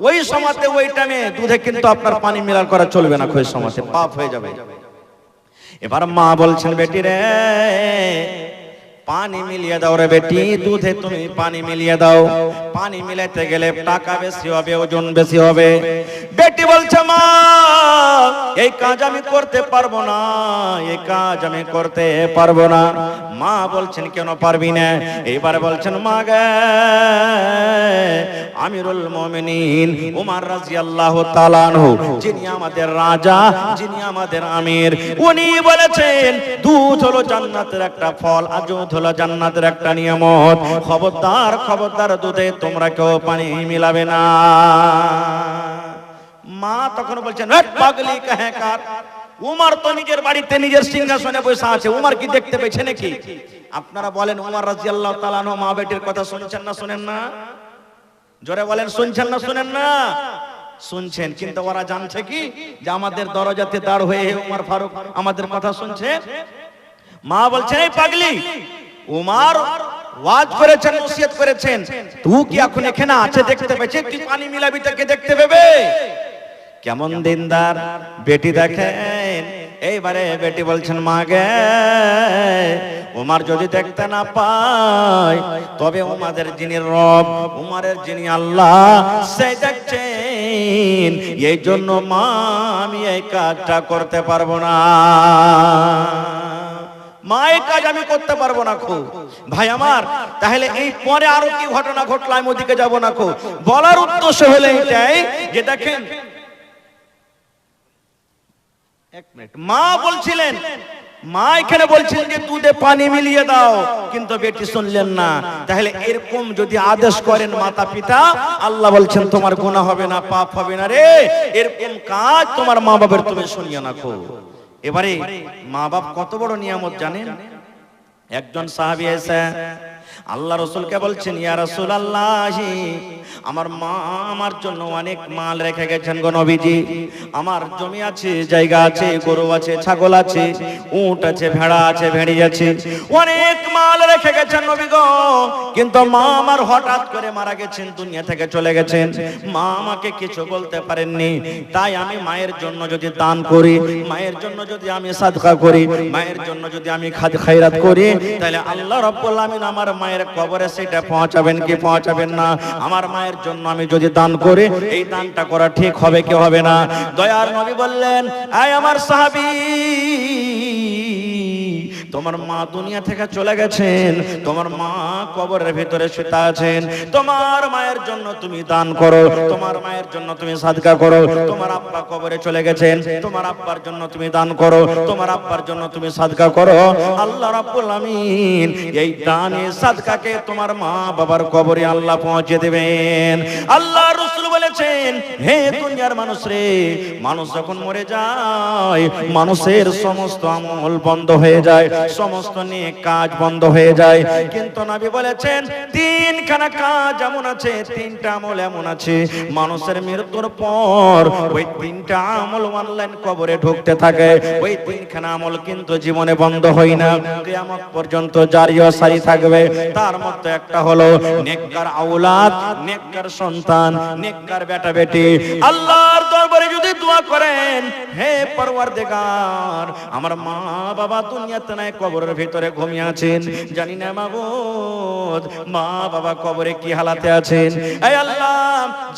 ওই সময়তে ওই টাইমে দুধে কিন্তু আপনার পানি মিলান করা চলবে না, ওই সময়তে পাপ হয়ে যাবে। এবার মা বলছেন বেটি রে পানি মিলিয়ে দাও রে বেটি, দুধে তুমি পানি মিলিয়ে দাও, পানি মিলাইতে গেলে টাকা বেশি হবে, ওজন বেশি হবে। বেটি বলছে মা এই কাজ আমি করতে পারবো না, এই কাজ আমি করতে পারবো না। মা বলছেন কেন পারবি না? এইবার বলছেন মা গে, আমিরুল মুমিনিন ওমর রাদিয়াল্লাহু তাআলা আনহু, যিনি আমাদের রাজা, যিনি আমাদের আমির, উনি বলেছেন দুধ হলো জান্নাতের একটা ফল, আর দুধ হলো জান্নাতের একটা নিয়ামত। খবরদার খবরদার দুধে তোমরা কেউ পানি মিলাবে না। মা তখন বলছেন, হট পাগলি কাহেকার, উমর তো নিজের বাড়িতে নিজের সিংহাসনে বসে আছে, উমর কি দেখতে পেয়েছে নাকি? আপনারা বলেন উমর রাদিয়াল্লাহু তাআলা আনহু মা বেটির কথা শুনছেন না শুনেন না? জোরে বলেন, শুনছেন না শুনেন না? শুনছেন। কিন্তু ওরা জানছে কি যে আমাদের দরজাতে দাঁড় হয়ে উমর ফারুক আমাদের কথা শুনছে? মা বলছেন, এই পাগলি, উমর ওয়াজ করেছেন, নসিহত করেছেন, তুই কি এখন এখানে আছে দেখতে পেয়েছে? তুই পানি মিলাবি তাকে দেখতে পেবে? কেমন দিনদার বেটি দেখেন। এইবারে বেটি বলছেন, মা গে, উমর যদি দেখতে না পায় তবে উমাদের যিনি রব, উমরের যিনি আল্লাহ, সে দেখছেন। এই জন্য মা আমি এই কাজটা করতে পারবো না, মায়ের কাজ আমি করতে পারবো না। খো ভাই আমার, তাহলে এই পরে আরো কি ঘটনা ঘটলো আমি ওদিকে যাবো না। খো বলার উদ্দেশ্য হলো এটাই যে দেখেন, এক মিনিট, মা বলছিলেন, মা এখানে বলছিলেন যে দুধে পানি মিলিয়ে দাও, কিন্তু বেটি শুনলেন না। তাহলে এরকম যদি আদেশ করেন মাতা পিতা, আল্লাহ বলছেন তোমার গুনাহ হবে না, পাপ হবে না রে। এরকম কাজ তোমার মা বাবার তুমি শুনিও না। খো এবারে মা বাপ কত বড় নিয়ামত জানেন? একজন সাহাবী এসে আল্লাহ রাসূলকে বলছেন, ইয়া রাসূলুল্লাহ, আমার মা আমার জন্য অনেক মাল রেখে গেছেন গো নবীজি। আমার জমি আছে, জায়গা আছে, গরু আছে, ছাগল আছে, উট আছে, ভেড়া আছে, ভেড়ি আছে, অনেক মাল রেখে গেছেন নবী গো। কিন্তু মা আমার হঠাৎ করে মারা গেছেন, দুনিয়া থেকে চলে গেছেন। মা আমাকে কিছু বলতে পারেননি। তাই আমি মায়ের জন্য যদি দান করি, মায়ের জন্য যদি আমি সাদকা করি, মায়ের জন্য যদি আমি খায়রাত করি, তাহলে আল্লাহ রাব্বুল আমিন আমার মায়ের কবরে সেটা পৌঁছাবেন কি পৌঁছাবেন না? আমার মায়ের জন্য আমি যদি দান করি, এই দানটা করা ঠিক হবে কি হবে না? দয়ার নবী বললেন, আয় আমার সাহাবী, তোমার মা দুনিয়া থেকে চলে গেছেন, তোমার মা কবরের ভিতরে শুয়ে আছেন, তোমার মায়ের জন্য তুমি দান করো, তোমার মায়ের জন্য তুমি সাদকা করো। তোমার আব্বা কবরে চলে গেছেন, তোমার আব্বার জন্য তুমি দান করো, তোমার আব্বার জন্য তুমি সাদকা করো। আল্লাহ রাব্বুল আমিন এই দানে সাদকাকে তোমার মা বাবার কবরে আল্লাহ পৌঁছে দেবেন। আল্লাহ রাসূল বলেছেন, হে দুনিয়ার মানুষ রে, মানুষ যখন মরে যায় মানুষের সমস্ত আমল বন্ধ হয়ে যায়, সমস্ত নেক কাজ বন্ধ হয়ে যায়। কিন্তু নবী বলেছেন, তিনখানা কাজ এমন আছে, তিনটা আমল এমন আছে, মানুষের মৃত্যুর পর ওই তিনটা আমল অনলাইন কবরে ঢুকতে থাকে। ওই তিনখানা আমল কিন্তু জীবনে বন্ধ হয় না, কিয়ামত পর্যন্ত জারি ও সারি থাকবে। তার মধ্যে একটা হলো নেককার আওলাদ, নেককার সন্তান, নেককার বেটা বেটি। আল্লাহর দরবারে যদি দোয়া করেন, হে পরওয়ারদিগার, আমার মা বাবা দুনিয়াতে নাই, কবরের ভিতরে ঘুমিয়ে আছেন, জানি না মাবুদ মা বাবা কবরে কি হালাতে আছেন। এই আল্লাহ,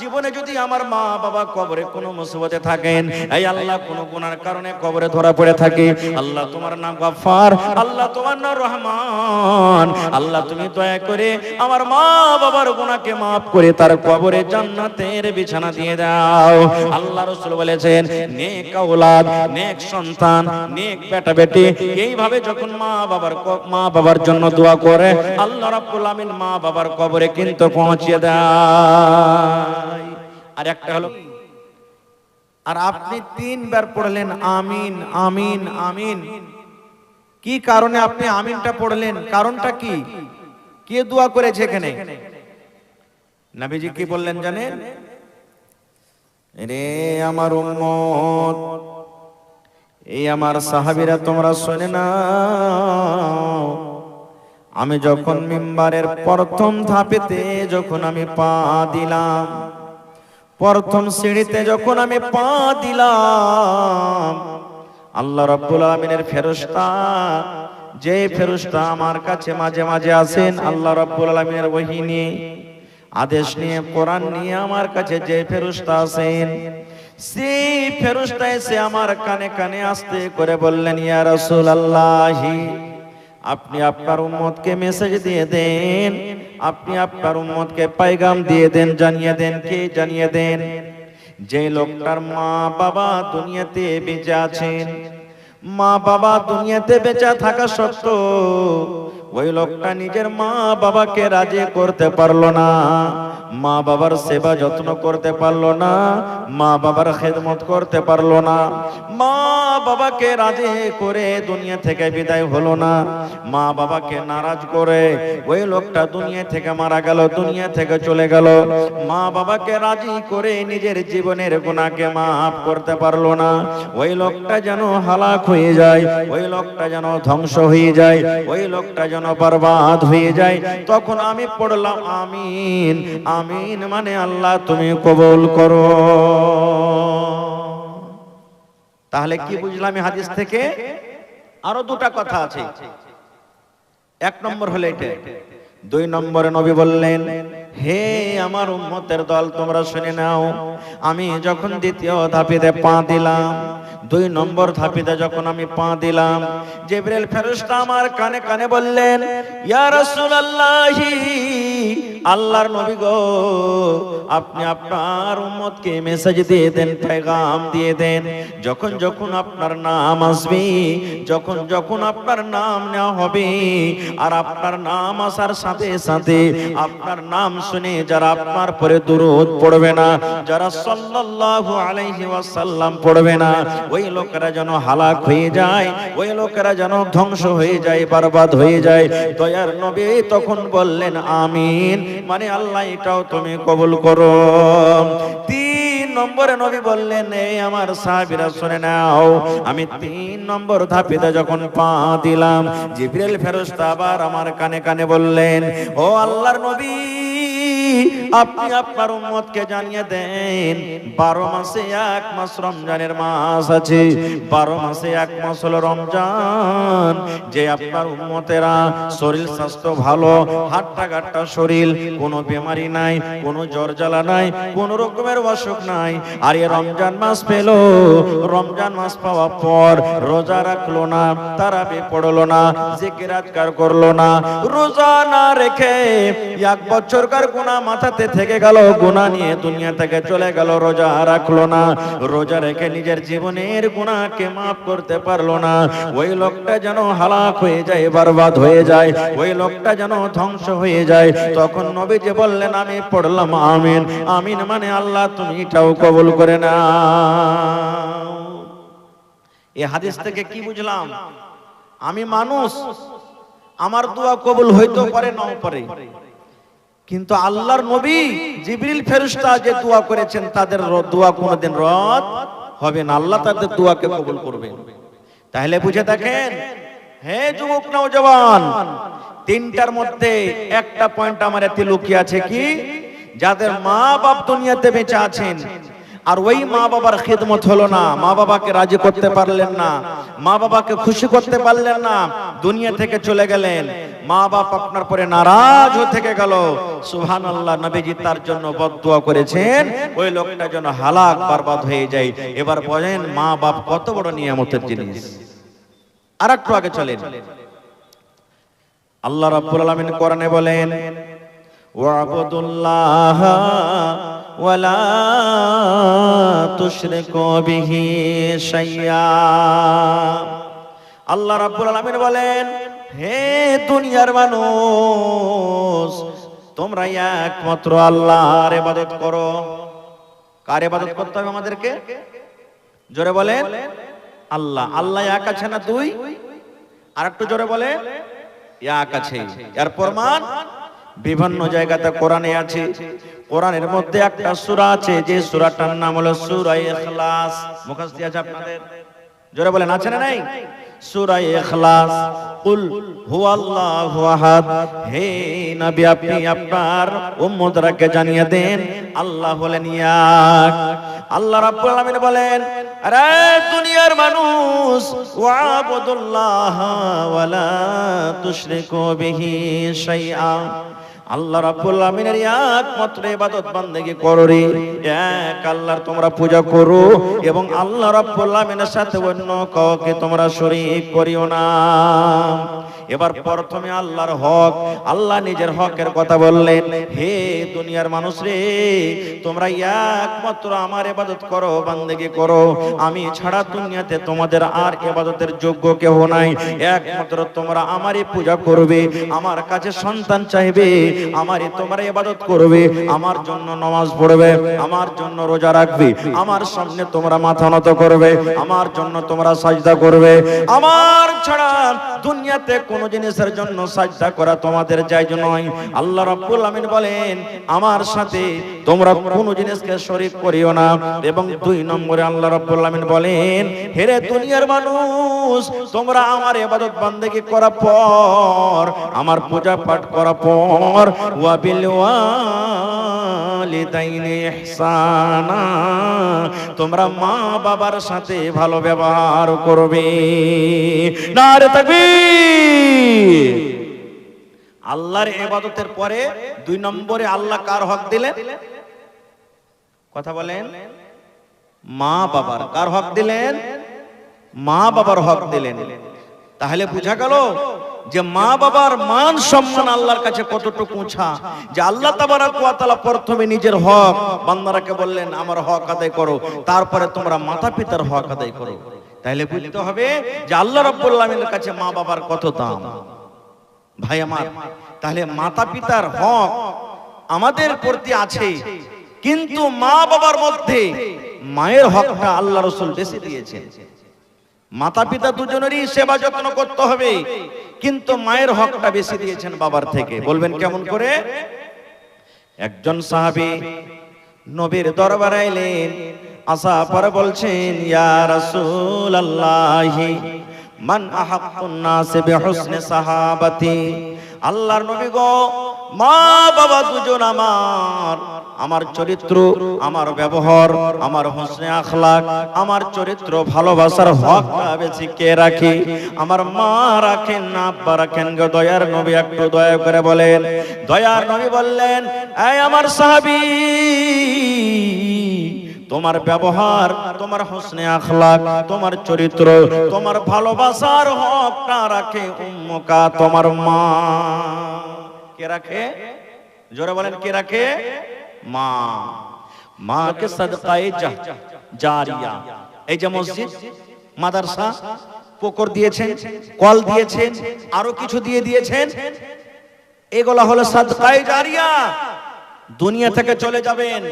জীবনে যদি আমার মা বাবা কবরে কোনো মুসিবতে থাকেন, এই আল্লাহ কোনো গুনার কারণে কবরে ধরা পড়ে থাকে, আল্লাহ তোমার নাম গফফার, আল্লাহ তোমার নাম রহমান, আল্লাহ তুমি দয়া করে আমার মা বাবার গুনাহকে maaf করে তার কবরে জান্নাতের বিছানা দিয়ে দাও। আল্লাহ রাসূল বলেছেন, নেক আওলাদ, নেক সন্তান, নেক বেটা বেটি, এইভাবে যখন মা বাবার জন্য দোয়া করে, আল্লাহ রাব্বুল আমিন মা বাবার কবরে কিন্তু পৌঁছে দেয়। আর একটা হলো, আর আপনি তিনবার পড়লেন আমিন আমিন আমিন, কি কারণে আপনি আমিনটা পড়লেন? কারণটা কি? কে দোয়া করেছে এখানে? নবীজি কি বললেন জানেন? রে আমার উম্মত, এই আমার সাহাবীরা তোমরা শুনে নাও, আমি যখন মিম্বারের প্রথম ধাপেতে যখন আমি পা দিলাম, প্রথম সিঁড়িতে যখন আমি পা দিলাম, আল্লাহ রাব্বুল আলামিনের ফেরেশতা, যে ফেরেশতা আমার কাছে মাঝে মাঝে আসেন আল্লাহ রাব্বুল আলামিনের ওহী নিয়ে, আদেশ নিয়ে, কোরআন নিয়ে আমার কাছে যে ফেরেশতা আসেন, সেই ফেরেশতা এসে আমার কানে কানে আস্তে করে বললেন, ইয়া রাসূলুল্লাহ, আপনি আপনার উম্মতকে মেসেজ দিয়ে দেন, আপনি আপনার উম্মতকে পয়গাম দিয়ে দেন, জানিয়ে দেন। কে জানিয়ে দেন? যে লোকটার মা বাবা দুনিয়াতে বেঁচে আছেন, মা বাবা দুনিয়াতে বেঁচে থাকা সত্ত্বেও ওই লোকটা নিজের মা বাবাকে রাজি করতে পারলো না, মা বাবার সেবা যত্ন করতে পারলো না, মা বাবার খেদমত করতে পারলো না, মা বাবাকে রাজি করে দুনিয়া থেকে বিদায় হলো না, মা বাবাকে নারাজ করে ওই লোকটা দুনিয়া থেকে মারা গেল, দুনিয়া থেকে চলে গেল। মা বাবাকে রাজি করে নিজের জীবনের গুনাহকে মাফ করতে পারলো না, ওই লোকটা যেন হালাক হয়ে যায়, ওই লোকটা যেন ধ্বংস হয়ে যায়, ওই লোকটা যেন বরবাদ হয়ে যায়। তখন আমি পড়লাম আমিন। আমিন মানে আল্লাহ তুমি কবুল করো। তাহলে কি বুঝলাম এই হাদিস থেকে? আরো দুটা কথা আছে। এক নম্বর হলো এটা। দুই নম্বরে নবী বললেন, হে আমার উম্মতের দল, তোমরা শুনে নাও, আমি যখন দ্বিতীয় ধাপিতে পা দিলাম, দুই নম্বর ধাপিতে যখন আমি পা দিলাম, জিবরিল ফেরেশতা আমার কানে কানে বললেন, ইয়া রাসূলুল্লাহি, আল্লাহর নবী গো, আপনি আপনার উম্মতকে মেসেজ দিয়ে দেন, পেগাম দিয়ে দেন, যখন যখন আপনার নাম আসবে, যখন যখন আপনার নাম নেওয়া হবে, আর আপনার নাম আসার সাথে সাথে আপনার নাম শুনে যারা আপনার পরে দুরূদ পড়বে না, যারা সাল্লাল্লাহু আলাইহি ওয়াসাল্লাম পড়বে না, ওই লোকেরা যেন হালাক হয়ে যায়, ওই লোকেরা যেন ধ্বংস হয়ে যায়, বরবাদ হয়ে যায়। দয়ার নবী তখন বললেন আমিন, মানে আল্লাহ এটাও তুমি কবুল করো। তিন নম্বরে নবী বললেন, এই আমার সাহাবীরা শুনে নাও, আমি তিন নম্বর ধাপিতে যখন পা দিলাম, জিবরিল ফেরেশতা আবার আমার কানে কানে বললেন, ও আল্লাহর নবী, আপনি আপনার উম্মতকে জানিয়ে দেন, 12 মাসে এক মাস রমজানের মাস আছে, 12 মাসে এক মাস হলো রমজান, যে আপনার উম্মতেরা শরীর স্বাস্থ্য ভালো, হাট্টা গাট্টা শরীর, কোনো বেমারি নাই, কোনো জ্বর জ্বালা নাই, কোনো রকমের অসুখ নাই, আর এই রমজান মাস পেল, রমজান মাস পাওয়ার পর রোজা রাখলো না, তারাবি পড়লো না, জিকির আজকার করলো না, রোজা না রেখে 1 বছরকার গুনাহ মাথাতে থেকে গেল, গুনাহ নিয়ে দুনিয়া থেকে চলে গেল, রোজা রাখলো না, রোজা রেখে নিজের জীবনের গুনাহকে মাফ করতে পারলো না, ওই লোকটা যেন হালাক হয়ে যায়, বরবাদ হয়ে যায়, ওই লোকটা যেন ধ্বংস হয়ে যায়। তখন নবীজি বললেন, আমি পড়লাম আমিন। আমিন মানে আল্লাহ তুমি এটাও কবুল করে নাও। এই হাদিস থেকে কি বুঝলাম? আমি মানুষ, আমার দোয়া কবুল হইতে পারে নাও পারে, কিন্তু আল্লাহর নবী জিবরিল ফেরেশতা যে দোয়া করেছেন, তাদের দোয়া কোনোদিন রদ হবে না, আল্লাহ তাদের দোয়াকে কবুল করবেন। তাহলে বুঝে দেখেন, হে যুবক নওজওয়ান, তিনটার মধ্যে একটা পয়েন্ট আমার এতে লুকিয়ে আছে, কি? যাদের মা বাপ দুনিয়াতে বেঁচে আছেন, আর ওই মা বাবার খিদমত হলো না, মা বাবাকে রাজি করতে পারলেন না, মা বাবাকে খুশি করতে পারলেন না, দুনিয়া থেকে চলে গেলেন, মা বাপ আপনার পরে নারাজ হয়ে থেকে গেল, সুবহানাল্লাহ, নবীজি তার জন্য বদদুয়া করেছেন, ওই লোকটা যেন হালাক বরবাদ হয়ে যায়। এবার বলেন, মা বাপ কত বড় নিয়ামতের জিনিস। আর একটু আগে চলেন, আল্লাহ রাব্বুল আলামিন কোরআনে বলেন, ওয়াবুদুল্লাহ ওয়ালা তুশরিকু বিহি শাইয়্যা। আল্লাহ রাব্বুল আলামিন বলেন, হে দুনিয়ার মানুষ, তোমরা একমাত্র আল্লাহর ইবাদত করো। কার ইবাদত করতে হবে আমাদেরকে? জোরে বলেন, আল্লাহ। আল্লাহ এক আছে না দুই? আর একটু জোরে বলে, এক আছে। এর প্রমাণ বিভিন্ন জায়গাতে কোরআনে আছে। কোরআনের মধ্যে একটা সূরা আছে, যে সূরাটার নাম হলো সূরা ইখলাস। মুখস্থ আছে আপনাদের? জোরে বলেন, আছে না নাই? সূরা ইখলাস। কুল হুয়াল্লাহু আহাদ। হে নবী, আপনি আপনার উম্মতদেরকে জানিয়ে দেন, আল্লাহ হলেন এক। আল্লাহ রাব্বুল আলামিন বলেন, আরে দুনিয়ার মানুষ, ওয়াবুদুল্লাহ ওয়ালা তুশরিকু বিহি শাইআ। আল্লাহ রাব্বুল আলামিনের একমাত্র ইবাদত বান্দেগি করো রে, এক আল্লাহর তোমরা পূজা করো, এবং আল্লাহ রাব্বুল আলামিনের সাথে অন্য কাউকে তোমরা শরীক করিও না। এবার প্রথমে আল্লাহর হক, আল্লাহ নিজের হকের কথা বললেন, হে দুনিয়ার মানুষ রে, তোমরা একমাত্র আমার ইবাদত করো, বান্দেগি করো, আমি ছাড়া দুনিয়াতে তোমাদের আর ইবাদতের যোগ্য কেউ নাই। একমাত্র তোমরা আমারই পূজা করবে, আমার কাছে সন্তান চাইবে, আমারই তোমরা ইবাদত করবে, আমার জন্য নামাজ পড়বে, আমার জন্য রোজা রাখবে, আমার সামনে তোমরা মাথা নত করবে, আমার জন্য তোমরা সাজদা করবে। আমার ছাড়া দুনিয়াতে কোন জিনিসের জন্য সাজদা করা তোমাদের জায়েজ নয়। আল্লাহ রাব্বুল আমিন বলেন, আমার সাথে তোমরা কোন জিনিসকে শরীক করিও না। এবং 2 নম্বরে আল্লাহ রাব্বুল আমিন বলেন, হে দুনিয়ার মানুষ, তোমরা আমার ইবাদত বান্দেগি করার পর, আমার পূজা পাঠ করার পর, ওয়া বিল ওয়ালিদাইনি ইহসানা, তোমরা মা বাবার সাথে ভালো ব্যবহার করবে। নারে তাকবীর। আল্লাহর ইবাদতের পরে 2 নম্বরে আল্লাহ কার হক দিলেন? কথা বলেন। মা বাবার। কার হক দিলেন? মা বাবার হক দিলেন। তাহলে বোঝা গেল যে মা বাবার মান সম্মান আল্লাহর কাছে কতটুকু উঁচা, যে আল্লাহ তাবারক ওয়া তাআলা প্রথমে নিজের হক বান্দারাকে বললেন, আমার হক আদায় করো, তারপরে তোমরা মাতা পিতার হক আদায় করো। তাহলে বুঝতে হবে যে আল্লাহ রাব্বুল আলামিনের কাছে মা বাবার কত দাম। ভাই আমার, তাহলে মাতা পিতার হক আমাদের প্রতি আছে, কিন্তু মা বাবার মধ্যে মায়ের হকটা আল্লাহ রাসূল বেশি দিয়েছেন। মাতা পিতা দুজনেরই সেবা যত্ন করতে হবে, কিন্তু মায়ের হকটা বেশি দিয়েছেন বাবার থেকে। বলবেন কেমন করে? একজন সাহাবী নবীর দরবারে এলেন, আসার পরে বলছেন, ইয়া রাসূলুল্লাহি মান আহাক্কুন নাস বিহুসনি সাহাবাতি। আল্লাহর নবী গো, মা বাবা দুজন আমার চরিত্র, আমার ব্যবহার, আমার হোসনে আখলাক, আমার চরিত্র ভালোবাসার হকটা বেশি কে রাখে? আমার মা রাখেন না আব্বা রাখেন গো? দয়ার নবী একটু দয়া করে বলেন। দয়ার নবী বললেন, এই আমার সাহাবী, তোমার ব্যবহার, তোমার হোসনে আখলাক, তোমার চরিত্র, তোমার ভালোবাসার হকটা রাখে উম্মুকা, তোমার মা। কে রাখে? জোরে বলেন, কে রাখে? মা। মাকে সাদকায়ে জারিয়া। এই যে মসজিদ, মাদ্রাসা, পুকুর দিয়েছেন, কল দিয়েছেন, আরো কিছু দিয়ে দিয়েছেন, এগুলা হলো সাদকায়ে জারিয়া। দুনিয়া থেকে চলে যাবেন,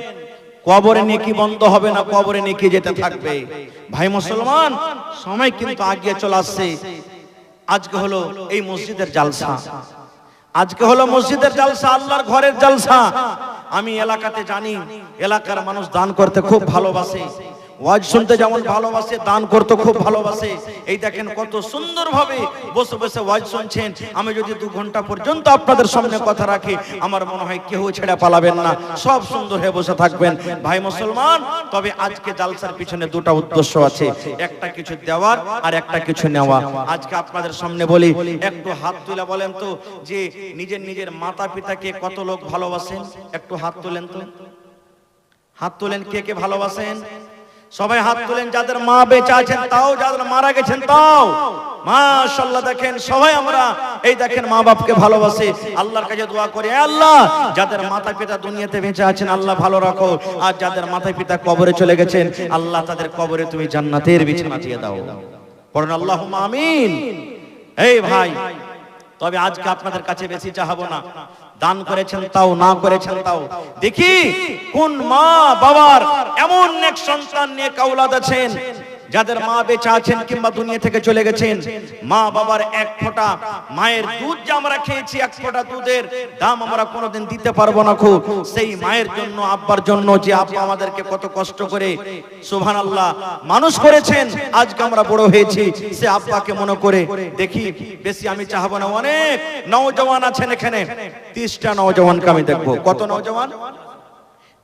কবরে নেকি বন্ধ হবে না, কবরে নেকি যেতে থাকবে। ভাই মুসলমান, সময় কিন্তু আগিয়ে চলে আসছে। আজকে হলো এই মসজিদের জালসা, আজকে হলো মসজিদের জালসা, আল্লাহর ঘরের জালসা। আমি এলাকাতে জানি, এলাকার মানুষ দান করতে খুব ভালোবাসে, ওয়াজ শুনতে যেমন ভালোবাসে, দান করতে খুব ভালোবাসে। এই দেখেন কত সুন্দরভাবে বসে বসে ওয়াজ শুনছেন। আমি যদি 2 ঘন্টা পর্যন্ত আপনাদের সামনে কথা রাখি, আমার মনে হয় কেউ ছেড়ে পালাবেন না, সব সুন্দর হয়ে বসে থাকবেন। ভাই মুসলমান, তবে আজকে জালসার পিছনে 2টা উদ্দেশ্য আছে, একটা কিছু দেওয়ার আর একটা কিছু নেওয়া। আজকে আপনাদের সামনে বলি, একটু হাত তুলে বলেন তো, যে নিজের নিজের মাতা পিতাকে কত লোক ভালোবাসেন? একটু হাত তোলেন তো, হাত তোলেন, কে কে ভালোবাসেন? সবাই হাত তুলেন, যাদের মা বেঁচে আছেন তাও, যাদের মারা গেছেন তাও। মাশাআল্লাহ, দেখেন সবাই আমরা এই দেখেন মা বাপকে ভালোবাসি। আল্লাহর কাছে দোয়া করি, হে আল্লাহ, যাদের মাতা পিতা দুনিয়াতে বেঁচে আছেন আল্লাহ ভালো রাখো, আর যাদের মাতা পিতা কবরে চলে গেছেন আল্লাহ তাদের কবরে তুমি জান্নাতের বিছানা দিয়ে দাও। পড়ুন আল্লাহুম্মা আমিন। এই ভাই, তবে আজকে আপনাদের কাছে বেশি চাহাবো না, দান করেছেন তাও, না করেছেন তাও। দেখি কোন মা বাবার এমন নেক সন্তান, নেক আওলাদ আছেন, যাদের মা বেঁচে আছেন কিংবা দুনিয়া থেকে চলে গেছেন, মা বাবার এক ফোঁটা মায়ের দুধ যে আমরা খেয়েছি, এক ফোঁটা দুধের দাম আমরা কোনোদিন দিতে পারবো না। খুব সেই মায়ের জন্য, আব্বার জন্য, যে আব্বা আমাদেরকে কত কষ্ট করে সুবহানাল্লাহ মানুষ করেছেন, আজকে আমরা বড় হয়েছি, সে আব্বাকে মনে করে দেখি। বেশি আমি চাহবো না, অনেক নওজওয়ান আছেন এখানে, 30টা নওজওয়ানকে আমি দেখবো। কত নওজওয়ান?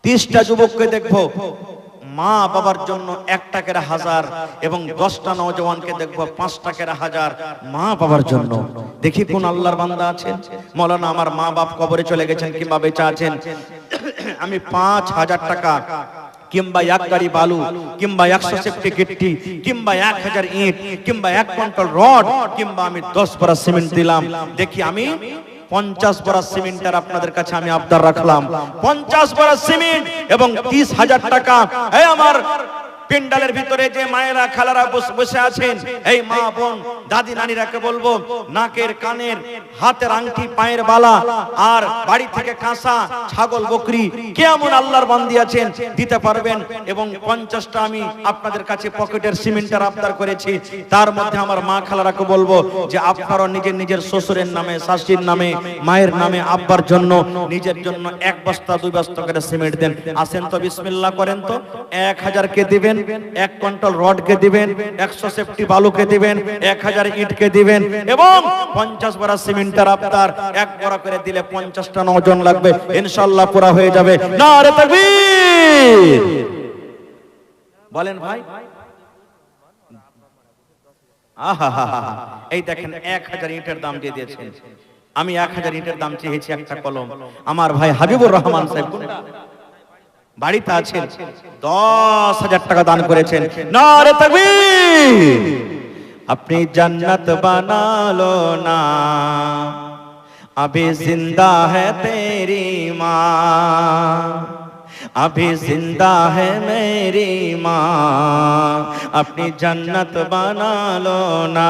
30টা যুবককে দেখবো মা বাবার জন্য 1 টাকার 1000, এবং 10টা নওজওয়ানকে দেখবো 5 টাকার 1000 মা বাবার জন্য। দেখি কোন আল্লাহর বান্দা আছেন, মৌলানা আমার মা বাপ কবরে চলে গেছেন কিংবা বেঁচে আছেন, আমি 5000 টাকা কিংবা 1 গাড়ি বালু, কিংবা 100 সেফটি গিট্টি, কিংবা 1000 ইট, কিংবা 1 কুইন্টাল রড, কিংবা আমি 10 বড়া সিমেন্ট দিলাম, দেখি আমি 50 বড়া সিমেন্টের আপনাদের কাছে আমি আবদার রাখলাম, 50 বড়া সিমেন্ট এবং 30,000 টাকা। এই আমার পেন্ডালের ভিতরে যে মায়েরা খালারা বসে আছেন, এই মা বোন দাদি নানিরাকে বলবো, নাকের কানের হাতের আংটি পায়ের বালা আর বাড়ি থেকে কাঁসা ছাগল বকরি কেমন আল্লাহর বান্দি আছেন দিতে পারবেন। এবং 50টা আমি আপনাদের কাছে পকেটের সিমেন্টের আবদার করেছি। তার মধ্যে আমার মা খালারাকে বলবো যে আপনারা নিজের নিজের শ্বশুরের নামে, শাশুড়ির নামে, মায়ের নামে, আব্বার জন্য, নিজের জন্য 1 বস্তা 2 বস্তা করে সিমেন্ট দেন। আসেন তো বিসমিল্লাহ করেন তো। 1000 কে দিবেন, 1 কুইন্টাল রড কে দিবেন, 100 সেফটি বালু কে দিবেন, 1000 ইট কে দিবেন এবং 50 বড়া সিমেন্টের আবদার। 1 বড়া করে দিলে 50টা নওজন লাগবে, ইনশাআল্লাহ পুরা হয়ে যাবে। নারে তাকবীর বলেন ভাই। আহা, এই দেখেন 1000 ইটের দাম দিয়ে দিয়েছেন। আমি 1000 ইটের দাম চেয়েছি একটা কলম। আমার ভাই হাবিবুর রহমান সাহেব বাড়িতে আছেন, 10,000 টাকা দান করেছেন। নারে তাকবীর। अपनी जन्नत बना लो ना, अभी जिंदा है तेरी माँ, अभी जिंदा है मेरी माँ, अपनी जन्नत बना लो ना,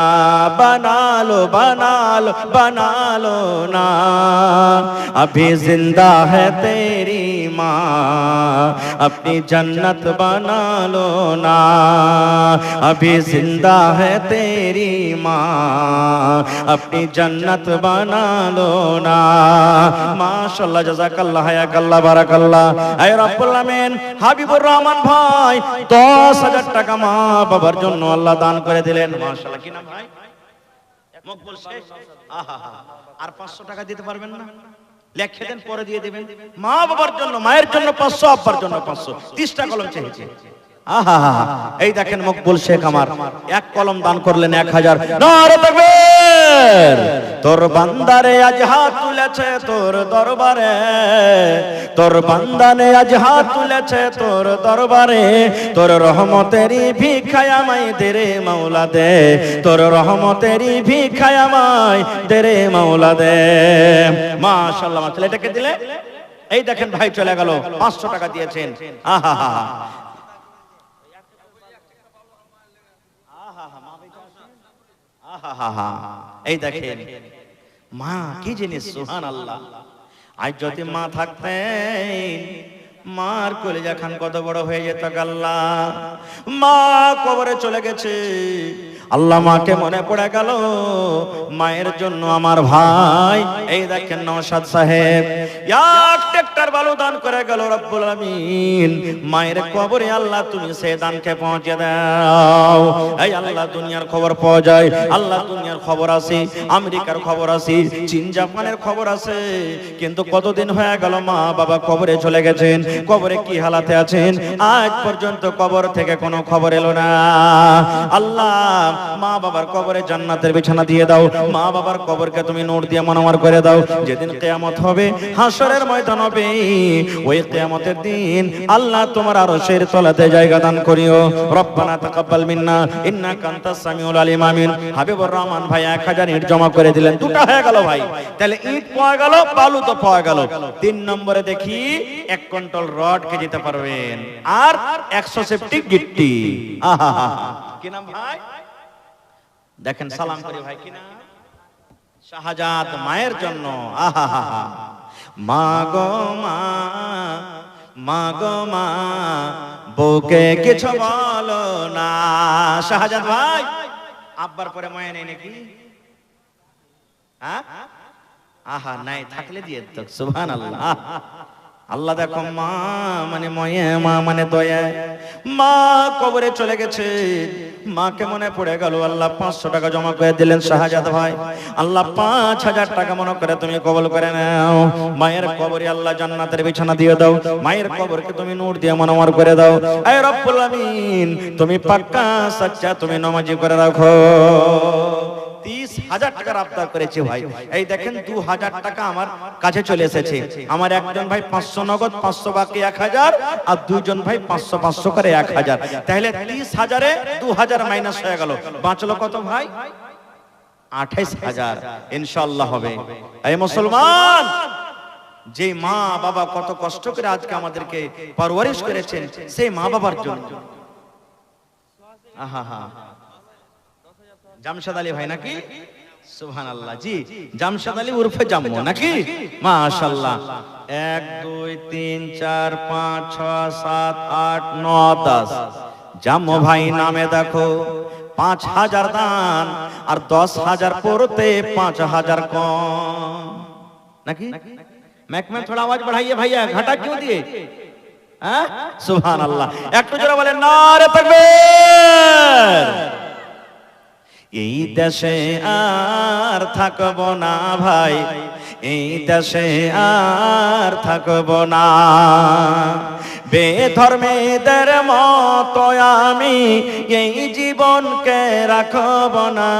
बना लो बना लो बना लो ना, अभी जिंदा है तेरी माँ, अपनी जन्नत बना लो ना, अभी जिंदा है तेरी माँ, अपनी जन्नत बना लो ना। माशाअल्लाह, जज़ाकल्लाह, हयाकल्लाह, बाराकल्लाह। ऐ रब्बुल आमीन, হাবিবুর রহমান ভাই 10,000 টাকা মা বাবার জন্য আল্লাহ দান করে দিলেন। মাশাআল্লাহ। কি নাম ভাই? মকবুল শেখ। আহা, আর 500 টাকা দিতে পারবেন না? লিখে দেন, পরে দিয়ে দিবেন। মা বাবার জন্য, মায়ের জন্য 500, আব্বার জন্য 500, 30টা কলম চেয়েছে। আহা, এই দেখেন মকবুল শেখ আমার 1 কলম দান করলেন 1000। নারে তাকবীর। তোর বান্দারে আজ হাত তুলেছে তোর দরবারে, তোর বান্দানে আজ হাত তুলেছে তোর দরবারে, তোর রহমতেরই ভিক্ষায় আমায় দে রে মাওলা দে, তোর রহমতেরই ভিক্ষায় আমায় দে রে মাওলা দে। মাশাআল্লাহ। ছেলেটাকে দিলে, এই দেখেন ভাই চলে গেল, 500 টাকা দিয়েছেন। আহা, এই দেখেন মা কি জিনিস, সুবহানাল্লাহ। আজ যদি মা থাকতেন, মার কলিজা খান কত বড় হয়ে যেত। আল্লাহ, মা কবরে চলে গেছে, আল্লাহ মাকে মনে পড়ে গেল, মায়ের জন্য আমার ভাই এই দেখেন নওশাদ সাহেব 1 ট্রাক্টর বালু দান করে গেল। রব্বুল আমিন, মায়ের কবরে আল্লাহ তুমি সেই দানকে পৌঁছে দাও। এই আল্লাহ, দুনিয়ার খবর পাওয়া যায়, আল্লাহ দুনিয়ার খবর আছে, আমেরিকার খবর আছে, চীন জাপানের খবর আছে, কিন্তু কতদিন হয়ে গেল মা বাবা কবরে চলে গেছেন, কবরে কি হালাতে আছেন আজ পর্যন্ত কবর থেকে কোনো খবর এলো না। আল্লাহ, মা বাবার কবরে জান্নাতের বিছানা দিয়ে দাও, মা বাবার কবরকে তুমি নূর দিয়ে মনোমার করে দাও। যেদিন কিয়ামত হবে, হাসরের ময়দান হবে, ওই কিয়ামতের দিন আল্লাহ তোমার আরশের তলাতে জায়গা দান করিও। রব্বানা তাকাব্বাল মিন্না ইন্নাকা আনতাস সামিউল আলিম। আমিন। হাবিবুর রহমান ভাই 1000 ইট জমা করে দিলেন। 2টা হয়ে গেল ভাই, তাহলে ইট পাওয়া গেল, বালু তো পাওয়া গেল। 3 নম্বরে দেখি 1 কুইন্টাল রড কে দিতে পারবেন আর 100 সেফটি গিট্টি। আহা, কি নাম ভাই? দেখেন সালাম করি ভাই, কি নাম? শাহজাদ, মায়ের জন্য। আহা, মা গো মা, মা গো মা, বউকে কিছু বলো না। শাহজাদ ভাই, আব্বার পরে মায়া নেই নাকি? আহা, নাই থাকলে দিয়ে তো। সুবহানাল্লাহ। আল্লাহ দেখো, মা মানে ময়ে, মা মানে দয়া। মা কবরে চলে গেছে, মাকে মনে পড়ে গেল, আল্লাহ 500 টাকা জমা করে দিলেন শাহজাদ ভাই। আল্লাহ 5000 টাকা মনে করে তুমি কবুল করে নাও। মায়ের কবরে আল্লাহ জান্নাতের বিছানা দিয়ে দাও, মায়ের কবরকে তুমি নূর দিয়ে মনোমার করে দাও। এ রব্বুল আমিন, তুমি পাক্কা সচ্চা, তুমি নামাজি করে রাখো। 30,000 টাকার আবদার করেছে ভাই। এই দেখেন 2000 টাকা আমার কাছে চলে এসেছে। আমার একজন ভাই 500 নগদ, 500 বাকি 1000, আর দুইজন ভাই 500 500 করে 1000। তাহলে 30,000-এ 2000 মাইনাস হয়ে গেল, বাঁচলো কত ভাই? 28,000। ইনশাআল্লাহ হবে। এই মুসলমান, যে মা বাবা কত কষ্ট করে আজকে আমাদেরকে পরওয়ারিশ করেছেন, সেই মা বাবার জন্য। আহা, জামশেদ আলী ভাই নাকি? সুবহানাল্লাহ। জি, জামশেদ আলী উরফে জাম্মু নাকি? মাশাআল্লাহ। 1 2 3 4 5 6 7 8 9 10 জাম্মু ভাই নামে দেখো 5,000 দান, আর 10,000 পড়তে 5,000 कम নাকি? मैक में थोड़ा आवाज बढ़ाइए भैया, घटा क्यों दिए? सुभान अल्लाह। एक तो जरा बोले नारे तकबीर। এই দেশে আর থাকবো না ভাই, এই দেশে আর থাকবো না, বেধর্মীদের মতো আমি এই জীবনকে রাখবো না,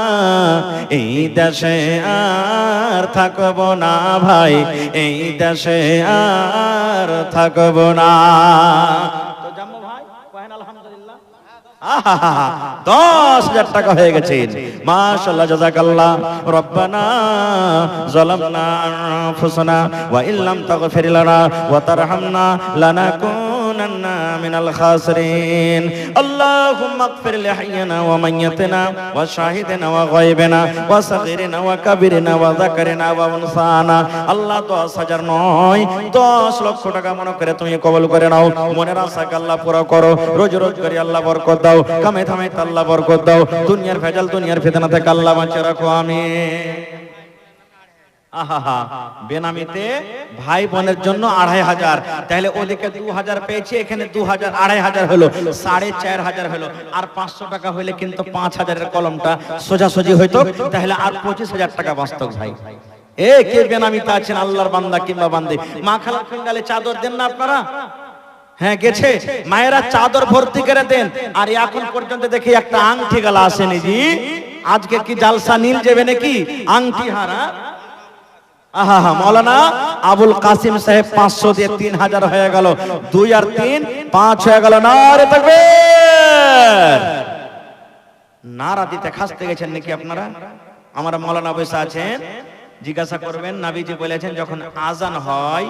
এই দেশে আর থাকবো না ভাই, এই দেশে আর থাকবো না। তো জাম্মু ভাই কহেন আলহামদুলিল্লাহ। 10,000 টাকা হয়ে গেছে, মাশাআল্লাহ, জাযাকাল্লাহ। রব্বানা যালামনা আনফুসানা ওয়া ইল্লাম তাগফির লানা ওয়া তারহামনা লানাকুনান্না মিনাল খাসিরিন। আল্লাহুম্মা ইগফির লিহাইয়িনা ওয়া মাইয়িতিনা ওয়া শাহিদিনা ওয়া গায়বিনা ওয়া সাগীরিনা ওয়া কাবীরিনা ওয়া যাকারিনা ওয়া উনসানা। আল্লাহ 10,000 নয়, 10 লক্ষ টাকা মনে করে তুমি কবুল করে নাও। মনের আশাকে আল্লাহ পুরো করো, রোজ রোজ করে আল্লাহ বরকত দাও, কামে থামে আল্লাহ বরকত দাও, দুনিয়ার ভেজাল দুনিয়ার ফিতনা থেকে আল্লাহ বাঁচিয়ে রাখো, আমিন। আহা, বেনামিতে ভাই বোনের জন্য 2,500, তাহলে ওদিকে 2,000 পেয়েছি, এখানে 2,000, 2,500 হলো, 4,500 হলো। আর 500 টাকা হলে কিন্তু 5,000-এর কলমটা সোজাসুজি হইতো, তাহলে আর 25,000 টাকা বাঁচত ভাই। কে বেনামিতে আছেন আল্লাহর বান্দা কিংবা বান্দি, মা খালা ফিঙ্গালে চাদর দেন না আপনারা? হ্যাঁ গেছে, মায়েরা চাদর ভর্তি করে দেন। আর এখন পর্যন্ত দেখি একটা আংটি গালা আসেনি জি। আজকে কি জালসা নীল যাবে নাকি আংটি হারা? আহা, মৌলানা আবুল কাসিম সাহেব 500 দিয়ে 3,000 হয়ে গেল, 2 আর 3 5 হয়ে গেল। নারে তাকবীর। নারা দিতে খাসতে গেছেন নাকি আপনারা? আমার মৌলানা বসে আছেন, জিজ্ঞাসা করবেন। নবীজি বলেছেন যখন আজান হয়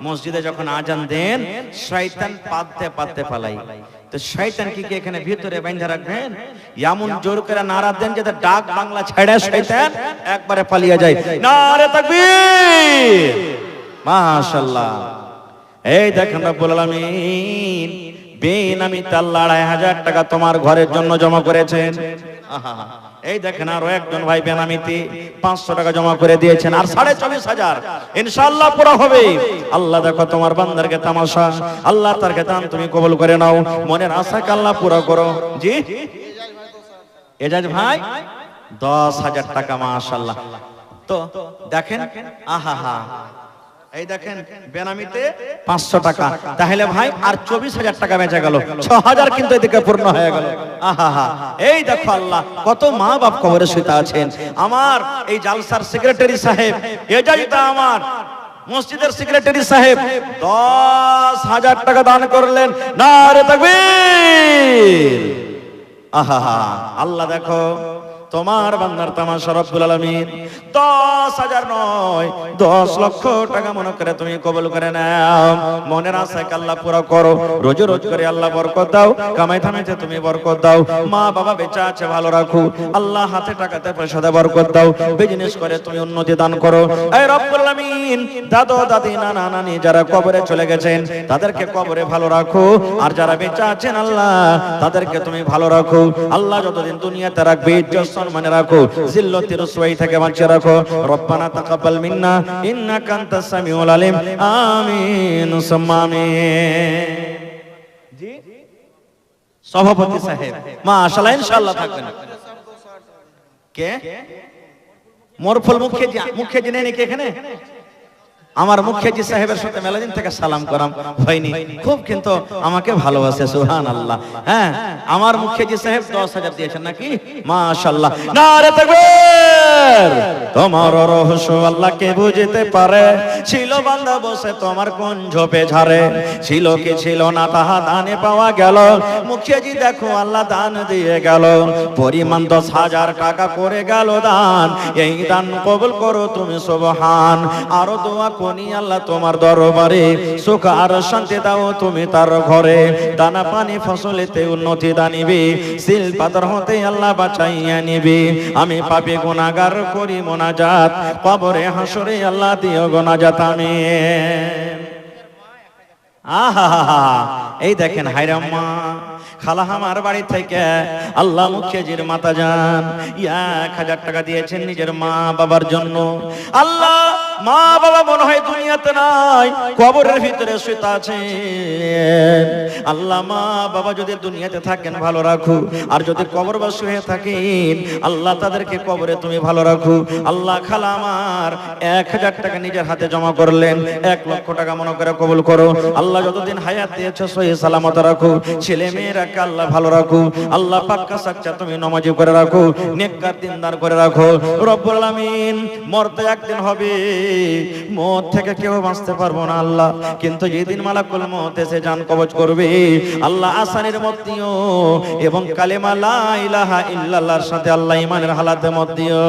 মসজিদে, যখন আজান দেন, শয়তান পাততে পাততে পালাই। তো শয়তান কি এখানে ভিতরে বাইন্ধা রাখবেন? এমন জোর করে নারা দেন যাতে ডাক বাংলা ছেড়ে শয়তান একবারে পালিয়ে যায়। নারে তাকবীর, মাশাআল্লাহ। এই দেখেন রব্বুল আলামিন বেনামিতে আল্লাহ 2,500 টাকা তোমার ঘরের জন্য জমা করেছেন। আহা, এই দেখেন আরো একজন ভাই বেনামিতে 500 টাকা জমা করে দিয়েছেন, আর 24,500 ইনশাআল্লাহ পুরো হবে। আল্লাহ দেখো তোমার বান্দারকে তামাশা, আল্লাহ তার দান তুমি কবুল করে নাও, মনের আশাকে আল্লাহ পুরো করো। জি এজাজ ভাই 10,000 টাকা, মাশাআল্লাহ। তো দেখেন, আহা, এই দেখেন বেনামিতে 500 টাকা, তাহলে ভাই আর 24,000 টাকা বেঁচে গেল, 6,000 কিন্তু এদিকে পূর্ণ হয়ে গেল। আহা, এই দেখো আল্লাহ কত মা বাপ কবরে শুয়ে আছেন। আমার এই জালসার সেক্রেটারি সাহেব, এজাজটা আমার মসজিদের সেক্রেটারি সাহেব 10,000 টাকা দান করলেন। নারে তাকবীর। আহা, আল্লাহ দেখো তোমার বান্দার তামাশা রব্বুল আলামিন। 10,000 নয়, 10 লক্ষ টাকা মনে করে তুমি কবুল করে নাও, মনের আশাকে আল্লাহ পুরো করো, রোজ রোজ করে আল্লাহ বরকত দাও, কামাই থামাইতে তুমি বরকত দাও, মা বাবা বেঁচে আছে ভালো রাখো, আল্লাহ হাতে টাকাতে পয়সাতে বরকত দাও, বিজনেস করে তুমি উন্নতি দান করো। এই রব্বুল আলামিন দাদু দাদি নানা নানি যারা কবরে চলে গেছেন তাদেরকে কবরে ভালো রাখো, আর যারা বেঁচে আছেন আল্লাহ তাদেরকে তুমি ভালো রাখো। আল্লাহ যতদিন দুনিয়াতে রাখবে ইজ্জত সম্মানে রাখো, জিল্লতি রুসওয়াই থেকে বাঁচিয়ে রাখো। রব্বানা তাকাব্বাল মিন্না ইন্নাকা আনতাস সামিউল আলিম, আমিন সুম্মা আমিন। জি সভাপতি সাহেব মাশাআল্লাহ, ইনশাআল্লাহ থাকবেন। কে মরফুল মুখে জেনে নাকি এখানে? আমার মুখিয়াজি সাহেবের সাথে মেলাদিন থেকে সালাম করাম হয়নি, খুব কিন্তু আমাকে ভালোবাসে, সুবহানাল্লাহ। হ্যাঁ, আমার মুখিয়াজি সাহেব 10,000 দিয়েছেন নাকি, মাশাআল্লাহ। নারে তাকবীর। তোমার রহস্য আল্লাহ কে বুঝতে পারে, ছিল বান্দা বসে তোমার কোন ঝোপে ঝাড়ে, ছিল কি ছিল না তাহা দানে পাওয়া গেল, মুখিয়াজি দেখো আল্লাহ দান দিয়ে গেল, পরিমাণ 10,000 টাকা করে গেল দান, এই দান কবুল করো তুমি সুবহান। আরো দোয়া করি আল্লাহ তোমার দরবারে, সুখ আর শান্তি দাও তুমি তার ঘরে, দানা পানি ফসলেতে উন্নতি দানিবে, সিল পাথর হতে আল্লাহ বাঁচাইয়া নিবে, আমি পাপী গুনাহগার করি মোনাজাত, কবরে হাসরে আল্লাহ দিও গোনাজাত আমিন। আহা, এই দেখেন হায়রাম্মা খালা আমার বাড়ি থেকে আল্লাহ মুখিয়াজির মাতা যান 1,000 টাকা দিয়েছেন নিজের মা বাবার জন্য। আল্লাহ মা বাবা মনে হয় দুনিয়াতে নাই, কবরের ভিতরে শুয়ে আছেন। আল্লাহ মা বাবা যদি দুনিয়াতে থাকেন ভালো রাখো, আর যদি কবরবাসী হয়ে থাকেন আল্লাহ তাদেরকে কবরে তুমি ভালো রাখো। আল্লাহ খালা আমার 1,000 টাকা নিজের হাতে জমা করলেন, 1 লক্ষ টাকা মনে করে কবুল করো। আল্লাহ যতদিন হায়াত দিয়েছো সহি সালামত রাখো, ছেলে মেয়েরাকে আল্লাহ ভালো রাখো। আল্লাহ পাক্কা সাচ্চা তুমি নামাজি করে রাখো, নেককার দিনদার করে রাখো। রব্বুল আলামিন মরতে একদিন হবে, মত থেকে কেউ বাঁচতে পারবো না আল্লাহ, কিন্তু যেদিন মালাকুল মউত এসে জান কবজ করবে আল্লাহ আসানের মত দিও, এবং কালেমা লা ইলাহা ইল্লাল্লাহর সাথে আল্লাহ ঈমানের হালাতে মত দিও।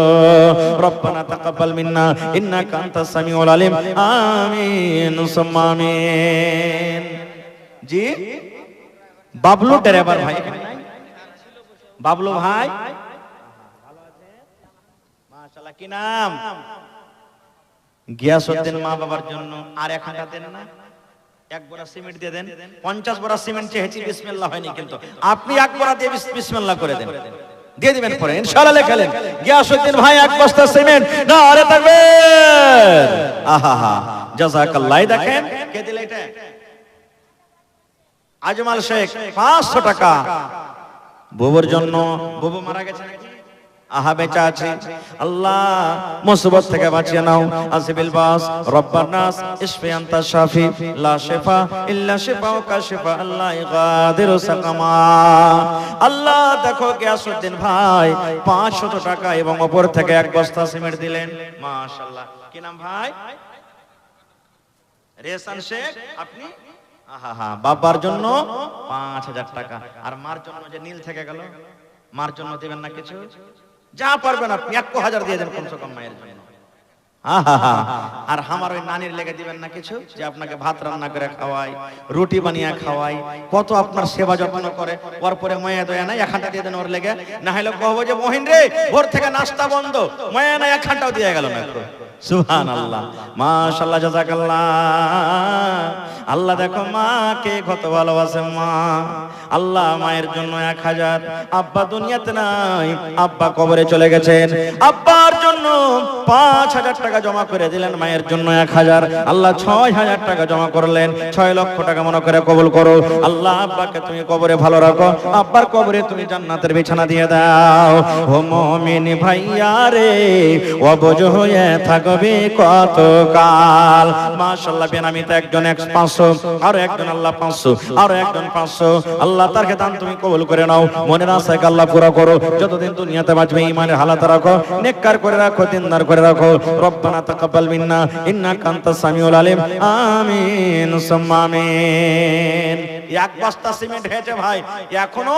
রব্বানা তাকাব্বাল মিন্না ইন্নাকা আনতাস সামিউল আলিম, আমিন সুম্মা আমিন। জি বাবলু ড্রাইভার ভাই, বাবলু ভাই মাশাআল্লাহ, কি নাম? গিয়াসউদ্দিন মা বাবার জন্য আর 1,000 দেন না, 1 বড়া সিমেন্ট দিয়ে দেন। 50 বড়া সিমেন্ট চেয়েছি, বিসমিল্লাহ হয়নি, কিন্তু আপনি 1 বড়া দিয়ে বিসমিল্লাহ করে দেন, দিয়ে দিবেন পরে ইনশাআল্লাহ লেখালেন। গিয়াসউদ্দিন ভাই 1 বস্তা সিমেন্ট, নারে তাকবীর। আহা জাযাকাল্লাহ। দেখেন কে দিল এটা? আজমাল শেখ 500 টাকা বুবুর জন্য, বুবু মারা গেছে নাকি? আহা বেঁচে আছে, আল্লাহ মুসিবত থেকে বাঁচিয়ে নাও। আসিবিল বাস রব্বান নাস ইশফি আনতা শাফি লা শিফা ইল্লা শিফাউকা শিফা আল্লাহ গাদিরু সাকামা। আল্লাহ দেখো গিয়াসউদ্দিন ভাই 500 টাকা এবং উপর থেকে 1 বস্তা সিমেন্ট দিলেন, মাশাআল্লাহ। কি নাম ভাই? রেসান শেখ। আপনি আহা বাবার জন্য 5,000 টাকা, আর মার জন্য যে নীল থেকে গেল, মার জন্য দিবেন না কিছু? যা পারবেন আপনি 1,000 দিয়ে দেন কমসে কম মায়ের জন্য। আহা, আর আমার ওই নানির লেগে দিবেন না কিছু, যে আপনাকে ভাত রান্না করে খাওয়াই, রুটি বানিয়ে খাওয়াই, কত আপনার সেবা যত্ন করে, ওর পরে মায়া দয়া নাই, 1,000 দিয়ে দেন ওর লেগে। না হলে কহবো যে মহিন রে ভোর থেকে নাস্তা বন্ধ, মায়া নাই 1,000 দিয়ে গেল না। সুবহানাল্লাহ, মাশাআল্লাহ, জাযাকাল্লাহ। আল্লাহ দেখো মাকে কত ভালোবাসে মা। আল্লাহ মায়ের জন্য 1,000, আব্বা দুনিয়াতে নাই, আব্বা কবরে চলে গেছেন, আব্বার জন্য 5,000 টাকা জমা করে দিলেন, মায়ের জন্য 1,000, আল্লাহ 6,000 টাকা জমা করলেন, 6 লক্ষ টাকা মনে করে কবুল করো। আল্লাহ আব্বাকে তুমি কবরে ভালো রাখো, আব্বার কবরে তুমি জান্নাতের বিছানা দিয়ে দাও। ও মুমিন ভাইয়া রে, অবুঝ হয়ে থাকবে কত কাল। মাশাআল্লাহ, বেনামিতে একজন 500, আরো একজন আল্লাহ 500, আরো একজন 500। আল্লাহ তারকে দান তুমি কবুল করে নাও, মনের আশাকে আল্লাহ পুরা করো। যতদিন দুনিয়াতে বাঁচবে ঈমানের হালাত রাখো, নেককার করে রাখো, দিনদার করে রাখো। রব্বানা তাকাব্বাল মিন্না ইন্নাকা আনতাস সামিউল আলিম, আমিন সুম্মা আমিন। 1 বস্তা সিমেন্ট হয়েছে ভাই, এখনো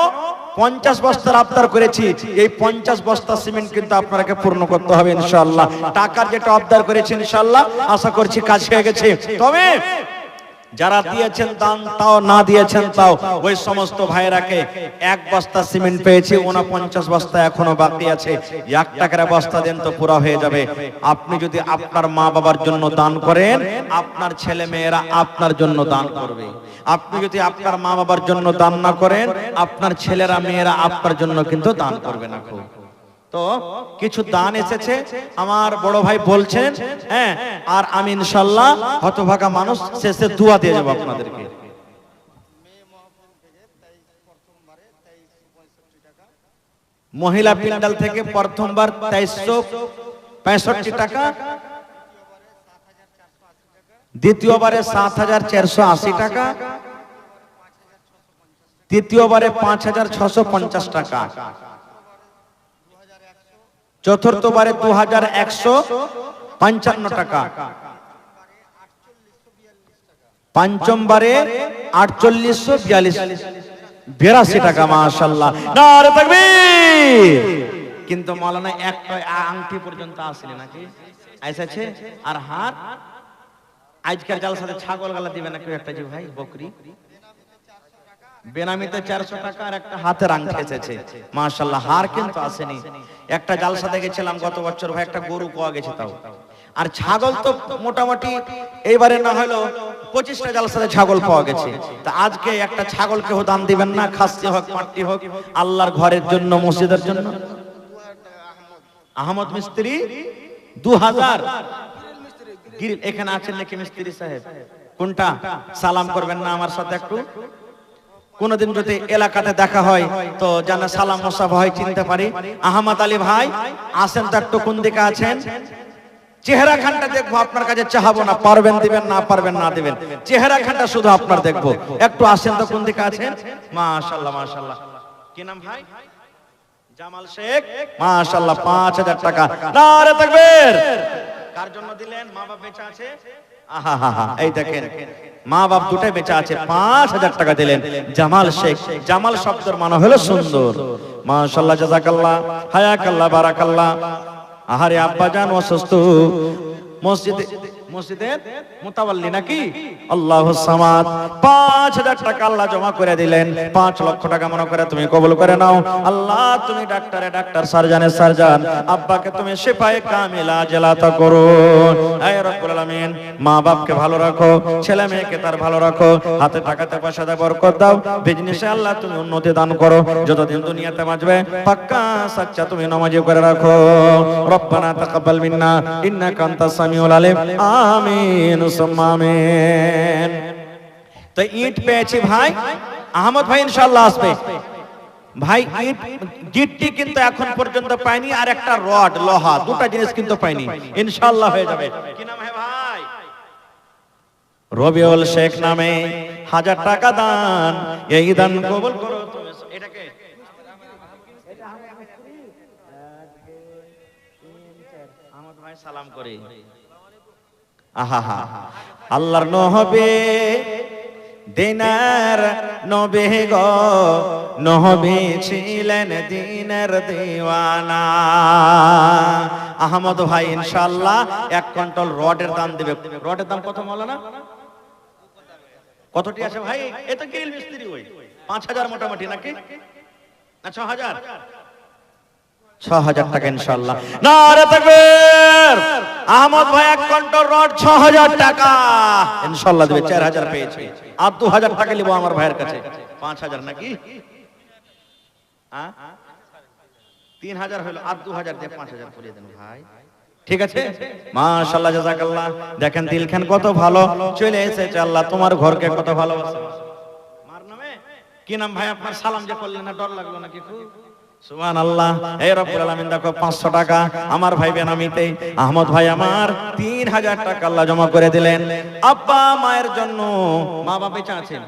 50 বস্তার আবদার করেছি। এই 50 বস্তা সিমেন্ট কিন্তু আপনাকে পূর্ণ করতে হবে ইনশাআল্লাহ। টাকার যেটা আবদার করেছি ইনশাআল্লাহ আশা করছি কাজ হয়ে গেছে। তবে যারা দিয়েছেন দান তাও, না দিয়েছেন তাও, ওই সমস্ত ভাইরাকে 1 বস্তা সিমেন্ট পেয়েছি, 49 বস্তা এখনো বাকি আছে। 1 টাকার বস্তা দেন তো পুরো হয়ে যাবে। আপনি যদি আপনার মা বাবার জন্য দান করেন, আপনার ছেলে মেয়েরা আপনার জন্য দান করবে। আপনি যদি আপনার মা বাবার জন্য দান না করেন, আপনার ছেলেরা মেয়েরা আপনার জন্য কিন্তু দান করবে না। তো কিছু দান এসেছে, আমার বড় ভাই বলছেন, হ্যাঁ, আর আমি ইনশাআল্লাহ হতভাগা মানুষ শেষে দোয়া দিয়ে যাব আপনাদেরকে। মহিলা পিন্ডাল থেকে প্রথমবার 2365 টাকা, দ্বিতীয়বারে ৭,৪৮০ টাকা, তৃতীয়বারে ৫,৬৫০ টাকা, চতুর্থবারে ২,১৫৫ টাকা, পঞ্চমবারে ৪৮৪২ টাকা। মাশাআল্লাহ, নারে তাকবীর। কিন্তু মাওলানা একটা আংটি পর্যন্ত আসলে নাকি আইসাছে, আর হার আজকের জালসাতে ছাগল গালা দিবে না কেউ একটা, যে ভাই বকরি বেনামিতে 400 টাকা, আর একটা হাতের আংটি এসেছে। মাশাআল্লাহ, হার কিন্তু আসেনি। একটা জালসাতে গেছিলাম গত বছর ভাই, একটা গরু পাওয়া গেছে তাও, আর ছাগল তো মোটামুটি এইবারে না হলো 25টা জালসাতে ছাগল পাওয়া গেছে। তা আজকে একটা ছাগল কেউ দান দিবেন না? খাসি হোক পাটি হোক, আল্লাহর ঘরের জন্য, মসজিদের জন্য। আহমদ মিস্ত্রি 2000 গিরিল এখানে আছেন নাকি মিস্ত্রি সাহেব? কোনটা? সালাম করবেন না আমার সাথে একটু? কোনদিন যদি এলাকাতে দেখা হয় তো জানা সালাম মুসাফা হয়, চিনতে পারি। আহমদ আলী ভাই আসেন তো একটু, কোন দিকে আছেন? চেহারা খানটা দেখবো, আপনার কাছে চাহাবো না, পারবেন দিবেন, না পারবেন না দিবেন, চেহারা খানটা শুধু আপনার দেখবো। একটু আসেন তো, কোন দিকে আছেন? মাশাআল্লাহ মাশাআল্লাহ। কি নাম ভাই? জামাল শেখ। মাশাআল্লাহ, 5000 টাকা। নারে তাকবীর। কার জন্য দিলেন? মা বাপ বেঁচে আছে? আহা, এই দেখেন মা বাপ দুটাই বেঁচে আছে, 5000 টাকা দিলেন জামাল শেখ। জামাল শব্দের মানে হলো সুন্দর। মাশাআল্লাহ, জাযাকাল্লাহ, হায়াকাল্লাহ, বারাকাল্লাহ। আহারে আব্বাজান অসুস্থ, মসজিদের মুতাওয়াল্লি নাকি? আল্লাহুস সামাদ। 5000 টাকা আল্লাহ জমা করে দিলেন। 5 লক্ষ টাকা মনে করে তুমি কবুল করে নাও। আল্লাহ, তুমি ডাক্তারে ডাক্তার, সার্জনে সার্জন, আব্বাকে তুমি শিফায়ে কামিলা জেলাতা করো। হে রব্বুল আলামিন, মা বাপকে ভালো রাখো, ছেলে মেয়েকে তার ভালো রাখো, হাতে টাকাতে পয়সাতে বরকত দাও, বিজনেসে আল্লাহ তুমি উন্নতি দান করো, যতদিন দুনিয়াতে বাঁচবে পাক্কা সাচ্চা তুমি নামাজি করে রাখো। রব্বানা তাকাব্বাল মিন্না ইন্নাকা আনতাস সামিউল আলিম। আমিন সুম্মা আমিন। তো ইট পেয়েছি ভাই, আহমদ ভাই ইনশাআল্লাহ আসবে। ভাই ইট গিট্টি কিন্তু এখন পর্যন্ত পাইনি, আর একটা রড লোহা, দুটো জিনিস কিন্তু পাইনি, ইনশাআল্লাহ হয়ে যাবে। কি নাম है ভাই? রবিউল শেখ নামে 1000 টাকা দান, এই দান কবুল করো তুমি। এটাকে আহমদ ভাই সালাম করে। আহা, আল্লাহর নবী দিনের নবী গো, নবী ছিলেন দিনের দিওয়ানা। আহমদ ভাই ইনশাআল্লাহ 1 কুইন্টাল রডের দাম দিবে। রডের দাম কত মাওলানা? কতটি আছে ভাই? এটা গ্রিল মিস্ত্রি ওই 5000 মোটামুটি নাকি, না 6000? 6000 টাকা ইনশাআল্লাহ। নারে তাকবীর। আহমদ ভাই 1 কুইন্টাল রড 6000 টাকা ইনশাআল্লাহ দিবে। 4000 পেয়েছে, আর 2000 টাকা নিব আমার ভাইয়ের কাছে। 5000 নাকি? 3000 হলো, আর 2000 দিয়ে 5000 করিয়ে দেন ভাই, ঠিক আছে? মাশাআল্লাহ, জাযাকাল্লাহ। দেখেন দিলখান কত ভালো চলে এসেছে, আল্লাহ তোমার ঘরকে কত ভালোবাসে। মার নামে কি নাম ভাই আপনার? সালাম যে করলেন না, ডর লাগলো নাকি খুব? সুবহানাল্লাহ। হে রব্বুল আলামিন, দেখো 500 টাকা আমার ভাই বেনামিতে আহমদ ভাই আমার 3000 টাকা আল্লাহ জমা করে দিলেন আব্বা মায়ের জন্য। মা বাবা বেঁচে আছেন,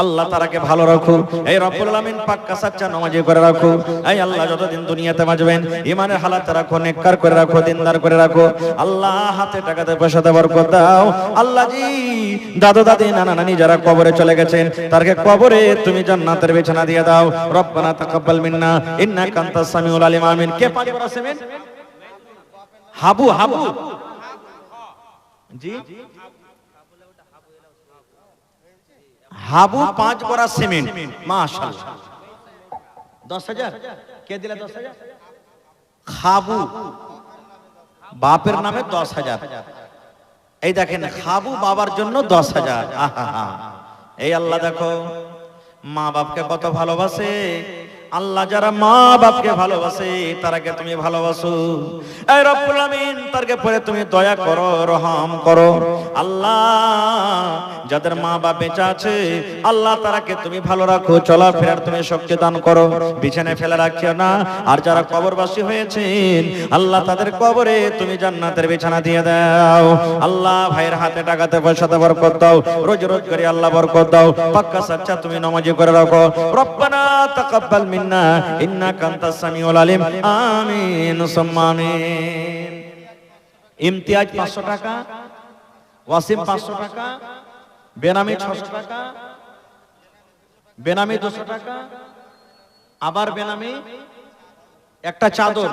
আল্লাহ তারাকে ভালো রাখো। হে রব্বুল আলামিন, পাক্কা সাচ্চা নামাজি করে রাখো। এই আল্লাহ যতদিন দুনিয়াতে বাঁচবেন ঈমানের হালাতে রাখো, নেককার করে রাখো, দিনদার করে রাখো। আল্লাহ হাতে টাকাতে পয়সাতে বরকত দাও। আল্লাহ জি, দাদু দাদি নানা নানি যারা কবরে চলে গেছেন, তারকে কবরে তুমি জান্নাতের বিছানা দিয়ে দাও। রব্বানা তাকাব্বাল মিন্না ইন্নাকা আনতাস সামিউল আলিম। আমিন। কে 5 বার আছেন? হাবু জি, হাবু 5 বড়া সিমেন্ট। মাশাআল্লাহ। 10000 কে দিলা? 10000 খাবু বাপের নামে 10000। এই দেখেন খাবু বাবার জন্য 10000। আহা, এই আল্লাহ দেখো মা বাপকে কত ভালোবাসে। আল্লাহ যারা মা বাপকে ভালোবাসে তারাকে তুমি ভালোবাসো। এই রব্বুল আমিন, তারকে পরে তুমি দয়া করো, রহম করো। আল্লাহ যাদের মা বাপ বেঁচে আছে আল্লাহ তারাকে তুমি ভালো রাখো, চলাফেরার তুমি শক্তি দান করো, বিছানায় ফেলে রাখিও না। আর যারা কবরবাসী হয়েছেন আল্লাহ তাদের কবরে তুমি জান্নাতের বিছানা দিয়ে দাও। আল্লাহ ভাইয়ের হাতে টাকাতে পয়সাতে বরকত দাও, রোজ রোজ করে আল্লাহ বরকত দাও, পাক্কা সাচ্চা তুমি নামাজি করে রাখো। রব্বানা তাকাব্বাল মিন্না ইন্নাকা আনতাস সামিউল আলিম। আমিন সুম্মা আমিন। ইমতিয়াজ 500 টাকা, ওয়াসিম 500 টাকা, বেনামি 600 টাকা, বেনামি 200 টাকা, আবার বেনামি একটা চাদর,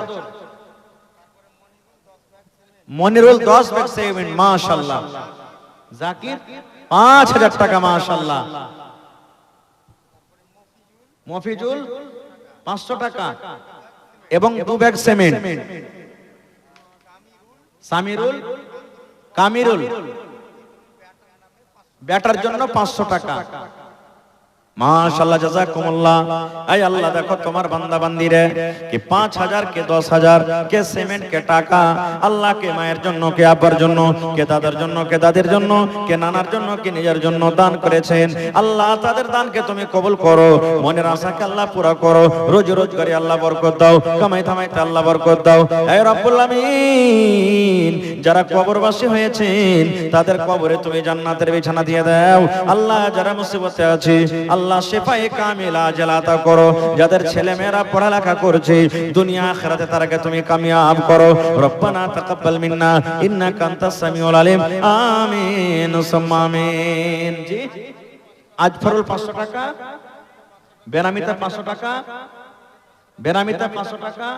মনিরুল 10 ব্যাগ সেভিং মাশাআল্লাহ, জাকির 5000 টাকা মাশাআল্লাহ, মফিজুল 500 টাকা এবং 2 ব্যাগ সিমেন্ট, সামিরুল কামিরুল ব্যাটার জন্য 500 টাকা মাশাআল্লাহ জাযাকুমুল্লাহ। আয় আল্লাহ দেখো তোমার বান্দা বান্দিরে কে 5000 কে 10000 কে সিমেন্ট কে টাকা, আল্লাহ কে মায়ের জন্য, কে আব্বার জন্য, কে দাদার জন্য, কে দাদির জন্য, কে নানার জন্য, কে নিজের জন্য দান করেছেন। আল্লাহ তাদের দানকে তুমি কবুল করো, মনের আশাকে আল্লাহ পুরা করো, রোজ রোজ করে আল্লাহ বরকত দাও, কামাই থামাইতে আল্লাহ বরকত দাও। হে রব্বুল আমিন, যারা কবরবাসী হয়েছেন তাদের কবরে তুমি জান্নাতের বিছানা দিয়ে দাও। আল্লাহ যারা মুসিবতে আছে আল্লাহ শিফায়ে কামিলা আজলাতা করো, যাদের ছেলে মেয়েরা পড়ালেখা করছে দুনিয়া আখিরাতে তারাকে তুমি কামিয়াব করো। রব্বানা তাকাব্বাল মিন্না ইন্নাকা আনতাস সামিউল আলিম। আমিন সুম্মা আমিন। জি আজফরুল 500 টাকা, বেনামিতে 500 টাকা, বেনামিতে 500 টাকা,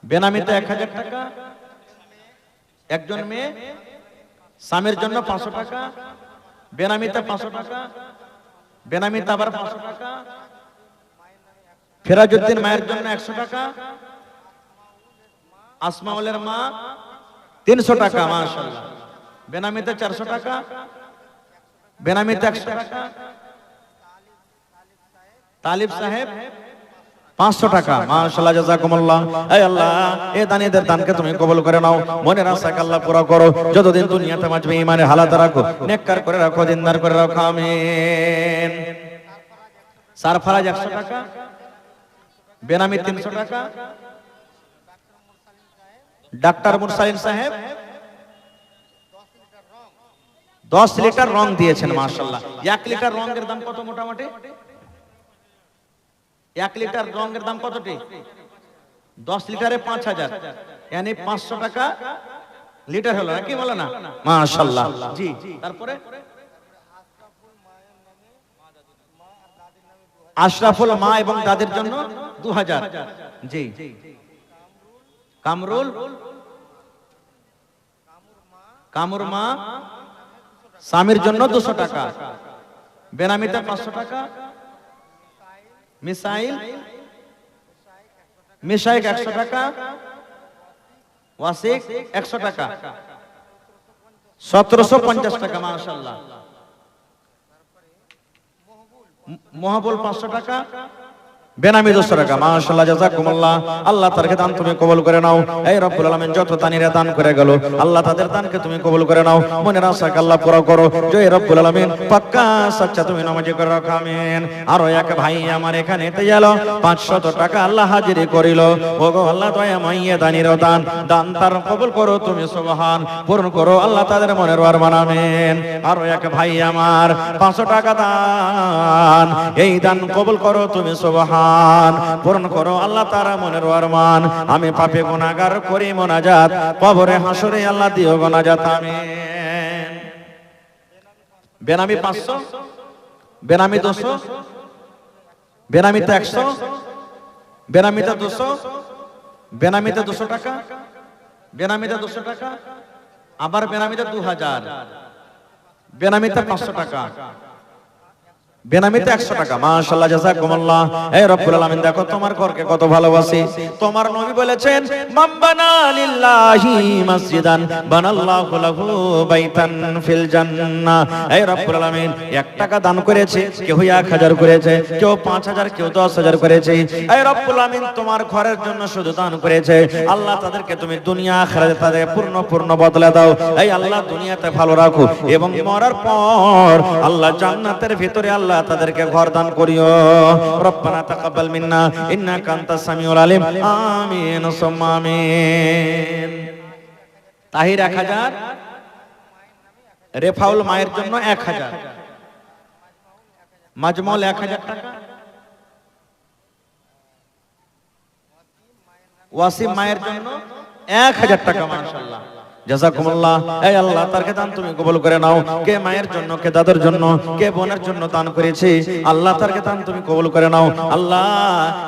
বেনামিতে 1000 টাকা, একজন মেয়ে স্বামীর জন্য 500 টাকা, বেনামিতে 500 টাকা, বেনামিতে আবার 500 টাকা, ফেরাজউদ্দিন মায়ের জন্য 100 টাকা, আসমাউলের মা 300 টাকা মাশাআল্লাহ, বেনামিতে 400 টাকা, বেনামিতে 100 টাকা, তালিব সাহেব 500 টাকা মাশাআল্লাহ জাযাকুমুল্লাহ। হে আল্লাহ এই দানীদের দানকে তুমি কবুল করে নাও, মনের আশাকে আল্লাহ পুরা করো, যতদিন দুনিয়াতে বাঁচবে ঈমানের হালাত রাখো, নেককার করে রাখো, দিনদার করে রাখো। আমিন। সারফরাজ 100 টাকা, বেনামি 300 টাকা, ডাক্তার মুরসালিন সাহেব 10 লিটার রং দিয়েছেন মাশাআল্লাহ। 1 লিটার রঙের দাম কত মোটামুটি? 1 লিটার রঙের দাম কতটি? 10 লিটারে 5000, মানে 500 টাকা লিটার হলো নাকি বলো না মাশাআল্লাহ। জি তারপরে আশরাফুল মা এবং দাদির জন্য 2000। জি কামরুল, কামুর মা স্বামীর জন্য 200 টাকা, বেনামিতে 500 টাকা, মিসাইল মিশাইক 100 টাকা, ওয়াসিক 100 টাকা, 1750 টাকা মাশাআল্লাহ। মহাবুল 500 টাকা, বেনামি 200 টাকা মাশাআল্লাহ জাযাকুমুল্লাহ। আল্লাহ তাদেরকে দান তুমি কবুল করে নাও। এই রব্বুল আলামিন যত দানীরা দান করে গেল আল্লাহ তাদের দানকে তুমি কবুল করে নাও, মনের আশাকে আল্লাহ পুরা করো। জয় রব্বুল আলামিন, পাক্কা সাচ্চা তুমি নামাজি করে রাখো। আমিন। আরো এক ভাই আমার এখানে তে গেল 500 টাকা আল্লাহ হাজিরি করিল। ওগো আল্লাহ দয়া মাইয়ে দানীর দান, দান তার কবুল করো তুমি সুবহান, পূরণ করো আল্লাহ তাদের মনের আরমান। আমিন। আরো এক ভাই আমার 500 টাকা দান, এই দান কবুল করো তুমি সুবহান, পূরণ করো আল্লাহ তারা মনের আরমান। আমি পাপী গুনাহগার করি মোনাজাত, কবরে হাসরে আল্লাহ দিও গুনাহজাত। আমিন। বেনামি 500, বেনামি 200, বেনামিতে 100, বেনামিতে 200, বেনামিতে 200 টাকা, বেনামিতে 200 টাকা, আবার বেনামিতে 2000, বেনামিতে 500 টাকা, বেনামিতে 100 টাকা। মাশাআল্লাহ, জাযাকুমুল্লাহ। হে রব্বুল আলামিন, দেখো তোমার ঘরকে কত ভালোবাসি। তোমার নবী বলেছেন, মান বানা লিল্লাহি মসজিদান বানাল্লাহু লাহু বাইতান ফিল জান্নাহ। হে রব্বুল আলামিন, 1 টাকা দান করেছে, কেউ 1000 করেছে, কেউ 5000, কেউ 10000 করেছে। হে রব্বুল আলামিন, তোমার ঘরের জন্য শুধু দান করেছে, আল্লাহ তাদেরকে তুমি দুনিয়া আখিরাতে তাদের পূর্ণ বদলে দাও। এই আল্লাহ দুনিয়াতে ভালো রাখো এবং মরার পর আল্লাহ জান্নাতের ভিতরে আল্লাহ তাদেরকে ঘর দান করিও। রব্বানা তাকাব্বাল মিন্না ইন্নাকা আনতাস সামিউল আলিম। আমিন সুম্মা আমিন। তাহির 1000, রেফাউল মায়ের জন্য 1000, মাজমুল 1000 টাকা, ওয়াসিম মায়ের জন্য 1000 টাকা। মাশাআল্লাহ, জাযাকুমুল্লাহ। এই আল্লাহ তারকে দান তুমি কবুল করে নাও। কে মায়ের জন্য, কে দাদার জন্য, কে বোনের জন্য দান করেছে, আল্লাহ তারকে দান তুমি কবুল করে নাও। আল্লাহ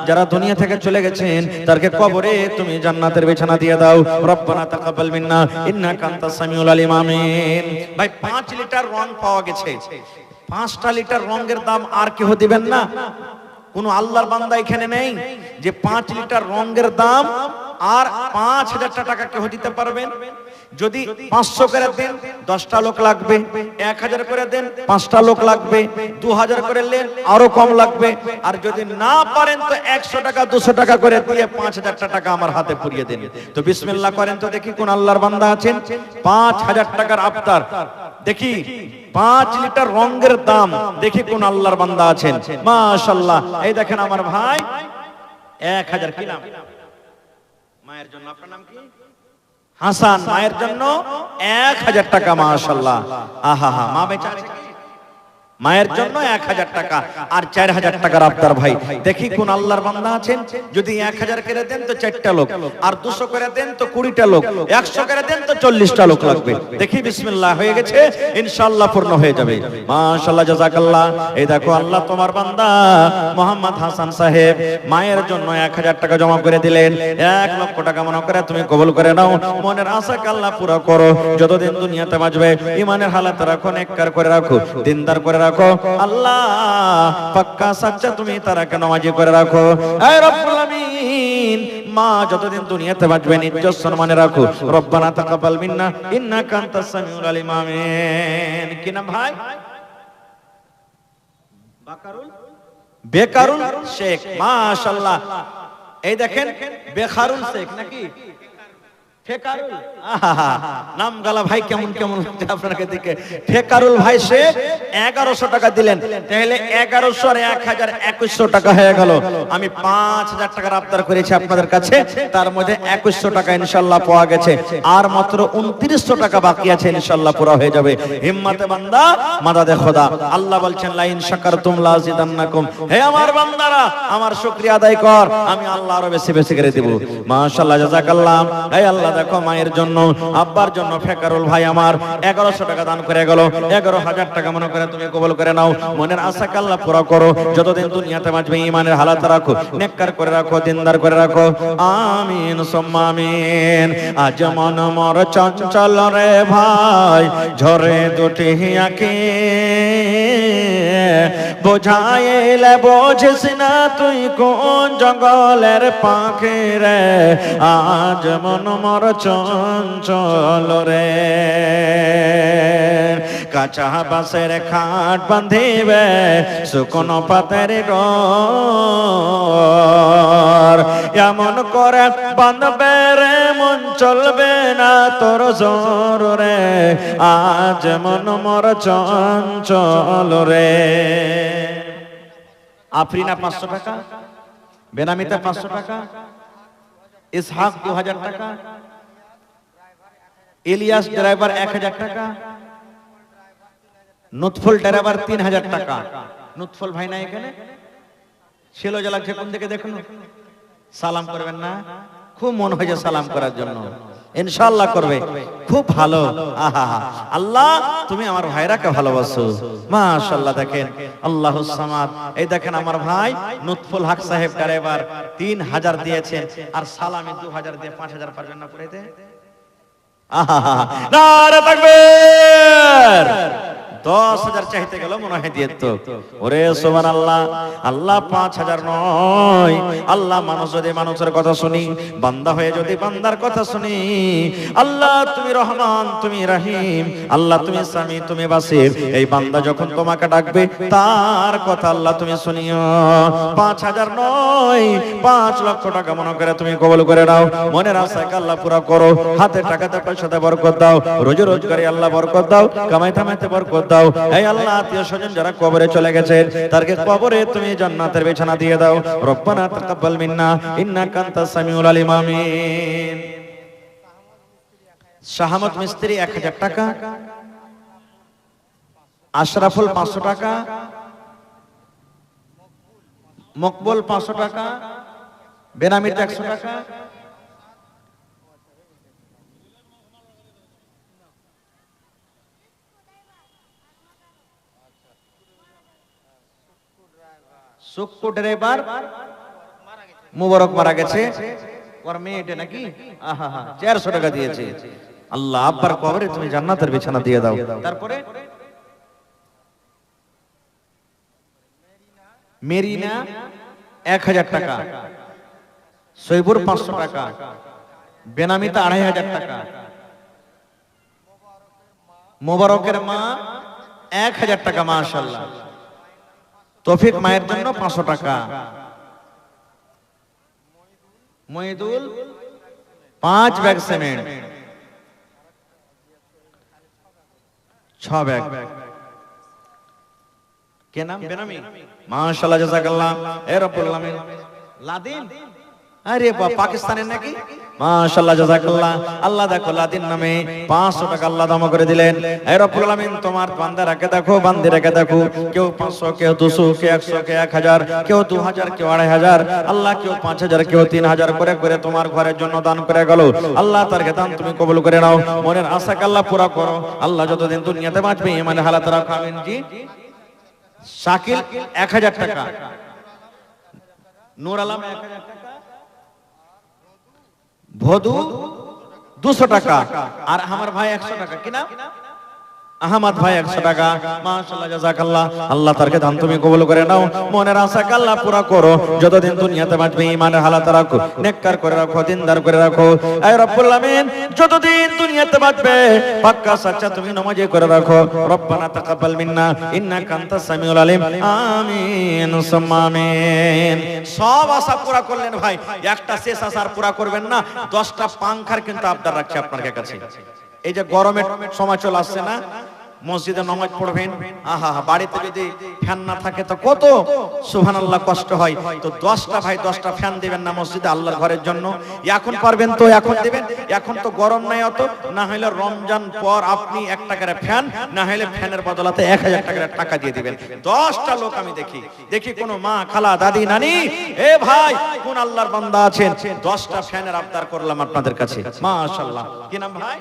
যারা দুনিয়া থেকে চলে গেছেন তারকে কবরে তুমি জান্নাতের বিছানা দিয়ে দাও। রব্বানা তাকাব্বাল মিন্না ইন্নাকা আনতাস সামিউল আলিম। আমিন। ভাই 5 লিটার রং পাওয়া গেছে। 5টা লিটার রঙের দাম আর কেউ দিবেন না? কোন আল্লাহর বান্দা এখানে নেই যে 5 লিটার রঙের দাম আর 5000 টাকা কেউ দিতে পারবেন? যদি 500 করে দেন 10টা লোক লাগবে, 1000 করে দেন 5টা লোক লাগবে, 2000 করে নেন আরো কম লাগবে, আর যদি না পারেন তো 100 টাকা 200 টাকা করে দিয়ে 5000 টাকা আমার হাতে পুরিয়ে দেন। তো বিসমিল্লাহ করেন তো দেখি কোন আল্লাহর বান্দা আছেন 5000 টাকার আফতার, দেখি 5 লিটার রঙের দাম, দেখি কোন আল্লাহর বান্দা আছেন। মাশাআল্লাহ, এই দেখেন আমার ভাই 1000। কি নাম? মায়ের জন্য। আপনার নাম কি? হাসান। মায়ের জন্য 1000 টাকা। মাশাআল্লাহ। আহা হা, মা বেঁচে আছে কি? মায়ের জন্য 1000 টাকা আর 4000 টাকার আফতার। ভাই দেখি কোন আল্লাহর বান্দা আছেন, যদি 1000 করে দেন তো 4টা লোক, আর 200 করে দেন তো 20টা লোক, 100 করে দেন তো 40টা লোক লাগবে। দেখি বিসমিল্লাহ, হয়ে গেছে ইনশাআল্লাহ, পূর্ণ হয়ে যাবে। মাশাআল্লাহ, জাযাকাল্লাহ। এই দেখো আল্লাহ তোমার বান্দা মোহাম্মদ হাসান সাহেব মায়ের জন্য 1000 টাকা জমা করে দিলেন। 1 লক্ষ টাকা মনে করে তুমি কবুল করে নাও। মনের আশাকে আল্লাহ পুরো করো। যতদিন দুনিয়াতে বাঁচবে ইমানের হালাতে রাখো, নেককার করে রাখো, দিনদার করে রাখো। আল্লাহ পাক্কা সাচ্চা তুমি তারাকে নামাজি করে রাখো। হে রব্বুল আমিন, মা যতদিন দুনিয়াতে বাঁচবে ইজ্জত সম্মানে রাখো। রব্বানা তাকাব্বাল মিন্না ইন্নাকা আনতাস সামিউল আলিম। আমিন। কি নাম ভাই? বেকারুল শেখ। মাশাআল্লাহ। এই দেখেন বেকারুল শেখ নাকি ফেকারুল? নাম গালা ভাই কেমন কেমন লাগছে আপনাকে দিকে। ফেকারুল ভাই সে 1100 টাকা দিলেন, তাহলে 1100 আর 1000 2100 টাকা হয়ে গেল। আমি 5000 টাকার আবদার করেছি আপনাদের কাছে, তার মধ্যে 2100 টাকা ইনশাআল্লাহ পাওয়া গেছে, আর মাত্র 2900 টাকা বাকি আছে, ইনশাআল্লাহ পুরো হয়ে যাবে। হিম্মতে বান্দা মাদাদে খোদা। আল্লাহ বলছেন লা ইন শাকারতুম লা আযিদান্নাকুম। হে আমার বান্দারা আমার শুকরিয়া আদায় কর, আমি আল্লাহ আরো বেশি বেশি করে দেব। মাশাআল্লাহ, জাযাকাল্লাহ। হে আল্লাহ দেখো মায়ের জন্য আব্বার জন্য ফেকারুল ভাই আমার 1100 টাকা দান করে গেল। 11000 টাকা মনে করে তুমি কবুল করে নাও। মনের আশাকে আল্লাহ পুরো করো। যতদিন দুনিয়াতে বাঁচবে ইমানের হালাত রাখো, নেককার করে রাখো, দিনদার করে রাখো। আমিন সুম্মা আমিন। আজ মন মর চঞ্চল রে ভাই, ঝরে দুটি আঁখি, বোঝাইলে বোঝিস না তুই কোন জঙ্গলের পাখি রে। আজ মন মর চঞ্চল রে, কাঁচা বাঁশের খাট বাঁধিবে শুকনো পাতের ডোর। এমন করে বাঁধবে রে মন চলবে না তোর জোর রে। আজ মন মর চঞ্চল রে। আফরিনা 500 টাকা, বেনামিতে 500 টাকা, ইসহাক 2000 টাকা, ইলিয়াস ড্রাইভার 1000 টাকা, নুতফুল ড্রাইভার 3000 টাকা। নুতফুল ভাই না এখানে? ছিল যে লাগছে কোন দিকে দেখুন। সালাম করবেন না? খুব মন হয়েছে সালাম করার জন্য, ইনশাআল্লাহ করবে। খুব ভালো। আহা, আল্লাহ তুমি আমার ভাইরাকে ভালোবাসো। মাশাআল্লাহ। দেখেন আল্লাহুস সামাদ। এই দেখেন আমার ভাই নুতফুল হক সাহেব ড্রাইভার 3000 দিয়েছেন, আর সালামি 2000 দিয়ে 5000 পারবেন না পড়াইতে? আহা, নারে তাকবীর। 10,000 চাইতে গেল মনে হয় দিয়ে তো। ওরে সুবহানাল্লাহ, আল্লাহ 5,000 নয়, আল্লাহ মানুষ যদি মানুষের কথা শুনি, বান্দা হয়ে যদি বান্দার কথা শুনি, আল্লাহ তুমি রহমান, তুমি রহিম, আল্লাহ তুমি সামি, তুমি বাসির, এই বান্দা যখন তোমাকে ডাকবে তার কথা আল্লাহ তুমি শুনিও। 5,000 নয়, 5 লক্ষ টাকা মনে করে তুমি কবুল করে নাও। মনের আশাকে আল্লাহ পুরা করো, হাতে টাকাতে পয়সাতে বরকত দাও, রোজে রোজগারে আল্লাহ বরকত দাও, কামাইতে কামাইতে বরকত দাও। এই আল্লাহ আত্মীয় স্বজন যারা কবরে চলে গেছে তারকে কবরে তুমি জান্নাতের বিছানা দিয়ে দাও। রব্বানা তাকাব্বাল মিন্না ইন্নাকা আনতাস সামিউল আলিম। আমিন। শাহামত মিস্ত্রি 1,000 টাকা, আশরাফুল 500 টাকা, মকবুল 500 টাকা, বেনামির 100 টাকা, সুক্কু ড্রাইভার মুবারক মারা গেছে, ওর মেয়েটা নাকি 400 টাকা দিয়েছে। আল্লাহ আব্বার কবরে তুমি জান্নাতের বিছানা দিয়ে দাও। তারপরে মেরিনা 1,000 টাকা, সৈবুর 500 টাকা, বেনামিতা 2,500 টাকা, মোবারকের মা 1,000 টাকা, মাশাআল্লাহ। তৌফিক মায়ের জন্য 500 টাকা, মহিদুল 5 ব্যাগ সিমেন্ট, 6 ব্যাগ। কে নাম? বেনামি, মাশাআল্লাহ, জাযাকাল্লাহ। এ রব্বুল আলামিন, লাদিন, আরে বাবা পাকিস্তানের নাকি, মাশাআল্লাহ, জাযাকাল্লাহ। আল্লাহ দেখো লাদিন নামে 500 টাকা আল্লাহ দাম করে দিলেন। এ রব্বুল আলামিন, তোমার বান্দারাকে দেখো, বান্দিরাকে দেখো, কেউ 500, কেউ 200, কেউ 100, কেউ 1000, কেউ 2000, কেউ 2500, আল্লাহ কেউ 5000, কেউ 3000 করে করে তোমার ঘরের জন্য দান করে গেল। আল্লাহ তার দান তুমি কবুল করে নাও, মনের আশাকে আল্লাহ পুরা করো। আল্লাহ যতদিন দুনিয়াতে বাঁচবে ইমানে হালাত রাখো। আমিন। জি, শাকিল 1000 টাকা, নূর আলম 1000 টাকা, ভদু 200 টাকা, আর আমার ভাই 100 টাকা। কি নাম? আহমদ ভাই 100 টাকা, মাশাআল্লাহ, জাযাকাল্লাহ। আল্লাহ তারকে দান তুমি কবুল করে নাও, মনের আশাকে আল্লাহ পুরা করো। যতদিন দুনিয়াতে বাঁচবে ঈমানের হালাত রাখো, নেককার করে রাখো, দিনদার করে রাখো। আয় রব্বুল আমিন, যতদিন দুনিয়াতে বাঁচবে পাক্কা সাচ্চা তুমি নামাজি করে রাখো। রব্বানা তাকাব্বাল মিন্না ইন্নাকা আনতাস সামিউল আলিম। আমিন সুম্মা আমিন। সব আশা পুরা করলেন ভাই, একটা শেষ আশা আর পুরা করবেন না। 10টা পাংখার কিন্তু আবদার রাখছি আপনার কাছে। এই যে গরমের সময় চলে আসছে না, মসজিদে নামাজ পড়বেন, আহা বাড়িতে যদি ফ্যান না থাকে তো কত সুবহানাল্লাহ কষ্ট হয়। তো 10টা ভাই 10টা ফ্যান দিবেন না মসজিদে আল্লাহর ঘরের জন্য। এখন পারবেন তো এখন দিবেন, এখন তো গরম নাই অত, না হলে রমজান পর আপনি 1 টাকার ফ্যান, না হলে ফ্যানের বদলাতে 1000 টাকার টাকা দিয়ে দিবেন। 10টা লোক আমি দেখি কোন মা, খালা, দাদি, নানি, এ ভাই কোন আল্লাহর বান্দা আছেন 10টা ফ্যানের আবদার করলাম আপনাদের কাছে। মাশাআল্লাহ। কি নাম ভাই?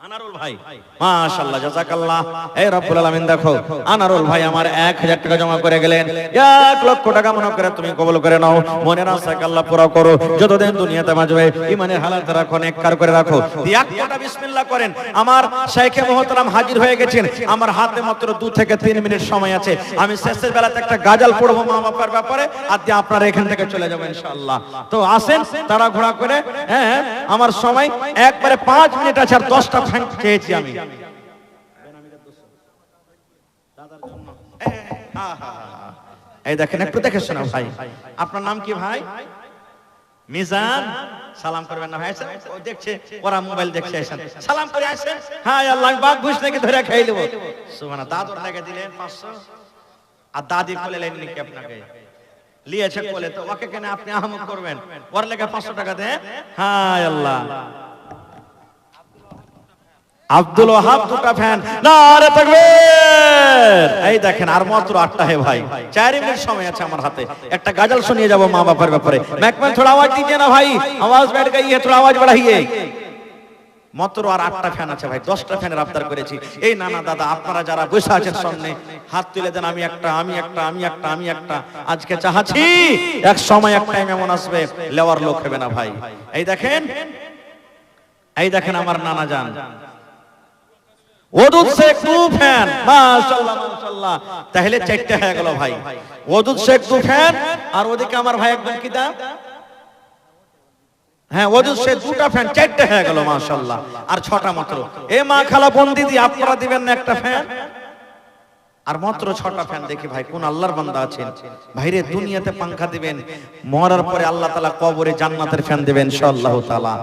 আনারুল ভাই, মাশাআল্লাহ, জাযাকাল্লাহ। এই রব্বুল আলামিন দেখো, আনারুল ভাই আমার 1000 টাকা জমা করে গেলেন। 1 লক্ষ টাকা মনে করে তুমি কবুল করে নাও, মনের আশাকে আল্লাহ পুরা করো। যতদিন দুনিয়াতে বাঁচবে ঈমানের হালাত রাখো, নেককার করে রাখো। এক ফোঁটা বিসমিল্লাহ করেন। আমার শাইখে মুহতারাম হাজির হয়ে গেছেন, আমার হাতে মাত্র 2 থেকে 3 মিনিট সময় আছে। আমি শেষের বেলাতে একটা গাজাল পড়বো মা বাবার ব্যাপারে, আর দিয়ে আপনারা এখান থেকে চলে যাবেন ইনশাআল্লাহ। তো আসেন তারা ঘোড়া করে। হ্যাঁ, আমার সময় একবারে 5 মিনিট আছে, আর 10টা চেয়েছি আমি। এই দেখেন, একটু দেখে শোনা ভাই। আপনার নাম কি ভাই? মিজান। সালাম করবেন না ভাই? ও দেখছে, ওরা মোবাইল দেখছে, আসেন সালাম করে আসেন। হ্যাঁ আল্লাহ, আমি বাঘ ঘুষ নাকি ধরে খাই দেবো। সুবহানাল্লাহ। দাদুর টাকা দিলেন 500, আর দাদি কোলে লাইন নাকি আপনাকে লিয়েছে কোলে, তো ওকে কেন আপনি আহমদ করবেন? ওর লেগে 500 টাকা দেন। হ্যাঁ আল্লাহ। আব্দুল ওয়াহাব 2টা ফ্যান, নারে তাকবীর। এই দেখেন, আর মাত্র 8টা হে ভাই, 4 মিনিট সময় আছে আমার হাতে। একটা গাজাল শুনিয়ে যাব মা বাবার ব্যাপারে। मैक थोड़ा आवाज दीजिए ना भाई, आवाज बैठ गई है, थोड़ा आवाज बढ़ाइए। মাত্র আর 8টা ফ্যান আছে ভাই, 10টা ফ্যানের আবদার করেছি। এই নানা দাদা আপনারা যারা বসে আছেন সামনে, হাত তুলে দেন। আমি একটা, আমি একটা, আমি একটা, আমি একটা। আজকে চাহাচ্ছি এক সময় এক টাইম এমন আসবে লেওয়ার লোক হবে না ভাই। এই দেখেন, এই দেখেন আমার নানা জান ওদুদ শেখ 2 ফ্যান, মাশাআল্লাহ মাশাআল্লাহ, তাহলে 4টা হয়ে গেল ভাই। ওদুদ শেখ 2 ফ্যান, আর ওদিকে আমার ভাই একদম কি দাম, হ্যাঁ ওদুদ শেখ 2টা ফ্যান, 4টা হয়ে গেল মাশাআল্লাহ, আর 6টা মাত্র। এ মা খালা বোন দিদি, আপনারা দিবেন না একটা ফ্যান, আর মাত্র 6টা ফ্যান। দেখি ভাই কোন আল্লাহর বান্দা আছেন ভাইরে, দুনিয়াতে পাঙ্খা দিবেন, মরার পরে আল্লাহ তাআলা কবরে জান্নাতের ফ্যান দিবেন ইনশাআল্লাহ তাআলা।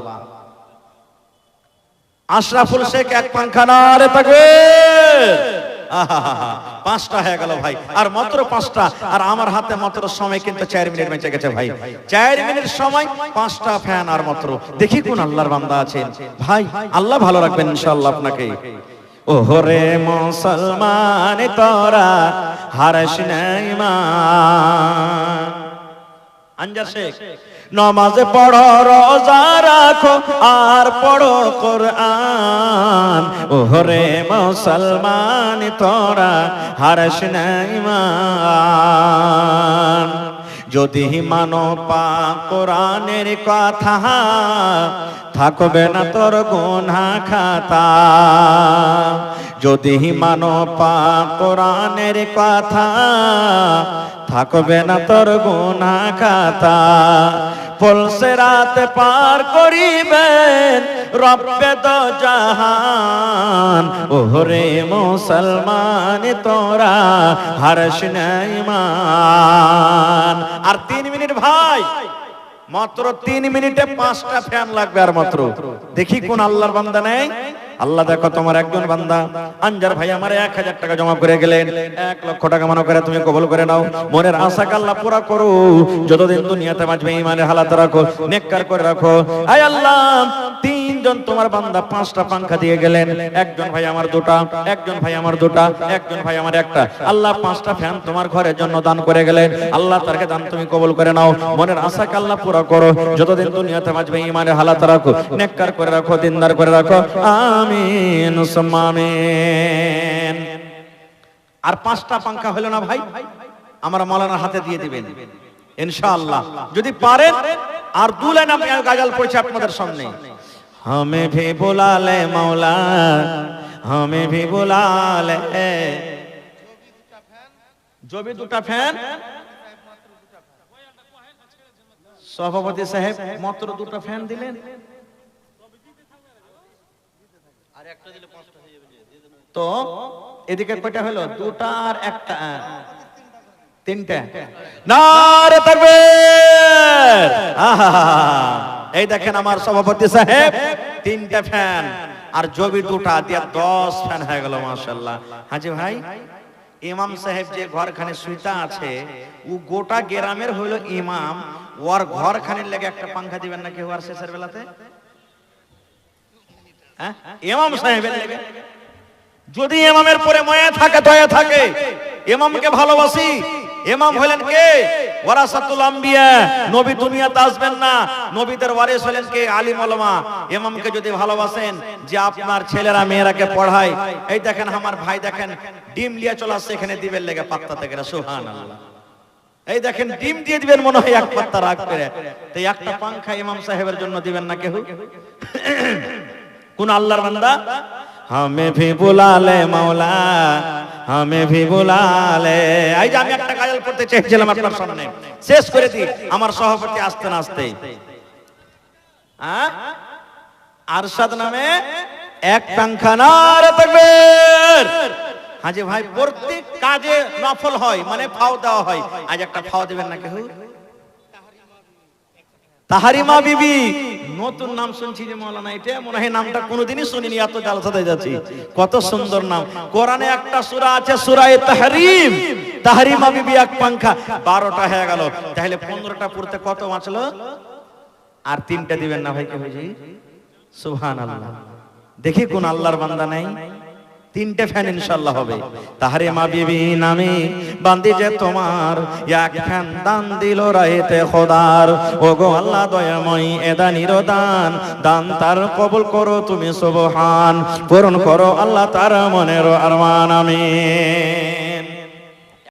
আশরাফুল শেখ 1 পাঙ্খা, নারে তাকবীর। আহা, 5টা হয়ে গেল ভাই, আর মাত্র 5টা, আর আমার হাতে মাত্র সময় কিন্তু 4 মিনিট বেঁচে গেছে ভাই। 4 মিনিট সময়, 5টা ফ্যান আর মাত্র। দেখি কোন আল্লাহর বান্দা আছেন ভাই, আল্লাহ ভালো রাখবেন ইনশাআল্লাহ আপনাকে। ওহরে মুসলমান তোরা হারিস না ঈমান। আনজার শেখ, নামাজে পড়ো, রোজা রাখো, আর পড়ো কোরআন। ওহরে মুসলমান তোরা হারিস না ঈমান। যদি মানো পাক কোরআনের কথা, থাকবে না তোর গুনাহ খাতা। যদি মানো পাক কোরআনের কথা, থাকবে না তোর গুনাহ খাতা। পলসে রাত পার করিবেন রব্বে দো জাহান। ওহরে মুসলমান তোরা হারিস না ঈমান। আর 3 মিনিট ভাই, মাত্র 3 মিনিটে 5টা ফ্যান লাগবে আর মাত্র। দেখি কোন আল্লাহর বান্দা নেই। আল্লাহ দেখো তোমার একজন বান্দা আনজার ভাই আমার 1000 টাকা জমা করে গেলেন, 1 লক্ষ টাকা মনে করে তুমি কবুল করে নাও। মনের আশাকে আল্লাহ পুরা করো, যতদিন দুনিয়াতে বাঁচবে ঈমানের হালাত রাখো, নেককার করে রাখো। আয় আল্লাহ, 3 জন তোমার বান্দা 5টা পাঙ্খা দিয়ে গেলেন। একজন ভাই আমার 2টা, একজন ভাই আমার 2টা, একজন ভাই আমার 1টা। আল্লাহ 5টা ফ্যান তোমার ঘরের জন্য দান করে গেলেন। আল্লাহ তারকে দান তুমি কবুল করে নাও। মনের আশাকে আল্লাহ পুরা করো, যতদিন দুনিয়াতে বাঁচবে ঈমানের হালাত রাখো, নেককার করে রাখো, দিনদার করে রাখো। আমিন সুম্মা আমিন। আর 5টা পাঙ্খা হলো না ভাই, আমরা মাওলানার হাতে দিয়ে দিবেন ইনশাআল্লাহ যদি পারেন। আর 2 লাইন আমি গাজাল পড়ছি আপনাদের সামনে। हमें भी बुला ले मौला, हमें भी बुला ले। जो भी 2টা ফ্যান, সভাপতি সাহেব মাত্র 2টা ফ্যান দিলেন, আর একটা দিলে 5টা হয়ে যাবে। তো এদিকে কয়টা হলো? 2টা আর 1টা, 3টা। নারে তাকবীর। আহা, এই দেখেন আমার সভাপতি সাহেব 3টা ফ্যান, আর জবি 2টা দিয়া 10 ফ্যান হয়ে গেল মাশাআল্লাহ। হাজি ভাই, ইমাম সাহেব যে ঘরখানে শুইতা আছে, ও গোটা গ্রামের হইলো ইমাম, ওর ঘরখানের লেগে একটা পাঙ্খা দিবেন নাকি ওর শেষের বেলাতে? হ্যাঁ, ইমাম সাহেবের লেগে। যদি ইমামের পরে মায়া থাকে, দয়া থাকে, ইমামকে ভালোবাসি। ইমাম হলেন কে? ওয়ারাসাতুল আম্বিয়া, নবী দুনিয়াতে আসবেন না, নবীদের ওয়ারিস হলেন কে? আলিম উলামা। ইমামকে যদি ভালোবাসেন, যে আপনার ছেলেরা মেয়েরাকে পড়ায়, এই দেখেন আমার ভাই দেখেন ডিম লিয়ে চলে আসছে এখানে দিবেন লেগে পাত্তা থেকে, সুবহানাল্লাহ। এই দেখেন ডিম দিয়ে দিবেন মনে হয় 1 পাত্তা রাগ করে। তো একটা পাঙ্খা ইমাম সাহেবের জন্য দিবেন না কেউ? কোন আল্লাহর বান্দা? हमें भी बुला ले मौला, हमें भी बुला ले। এই যে আমি একটা গাজাল পড়তে চেয়েছিলাম আপনার সামনে, শেষ করে দিই। আমার সভাপতি আসতে না আসতে আরশাদ নামে 1 পাঙ্খা, নারে তাকবীর। হাজি ভাই, প্রত্যেক কাজে নফল হয়, মানে ফাও দেওয়া হয়। আজ একটা ফাও দিবেন না কেউ? তাহারিমা বিবি, নতুন নাম শুনছি যে মাওলানা, এটা মনে হয় নামটা কোনোদিনই শুনিনি, এত জালসাতে যাচ্ছি। কত সুন্দর নাম। কোরআনে একটা সূরা আছে, সূরা তাহরিম। তাহারিমা বিবি 1 পাঙ্খা, 12টা হয়ে গেল। তাহলে 15টা পড়তে কত বাঁচলো? আর 3টা দিবেন না ভাই কে বুঝি? সুবহানাল্লাহ। দেখি কোন আল্লাহর বান্দা নাই। 3টে ফ্যান ইনশাআল্লাহ হবে। তাহারিমা বিবি নামে বান্দি যে তোমার 1 ফ্যান দান দিল রাইতে খোদার। ওগো আল্লাহ দয়াময়, এদা নিরদান দান তার কবুল করো তুমি সুবহান। পূরণ করো আল্লাহ তার মনের আরমান। আমিন।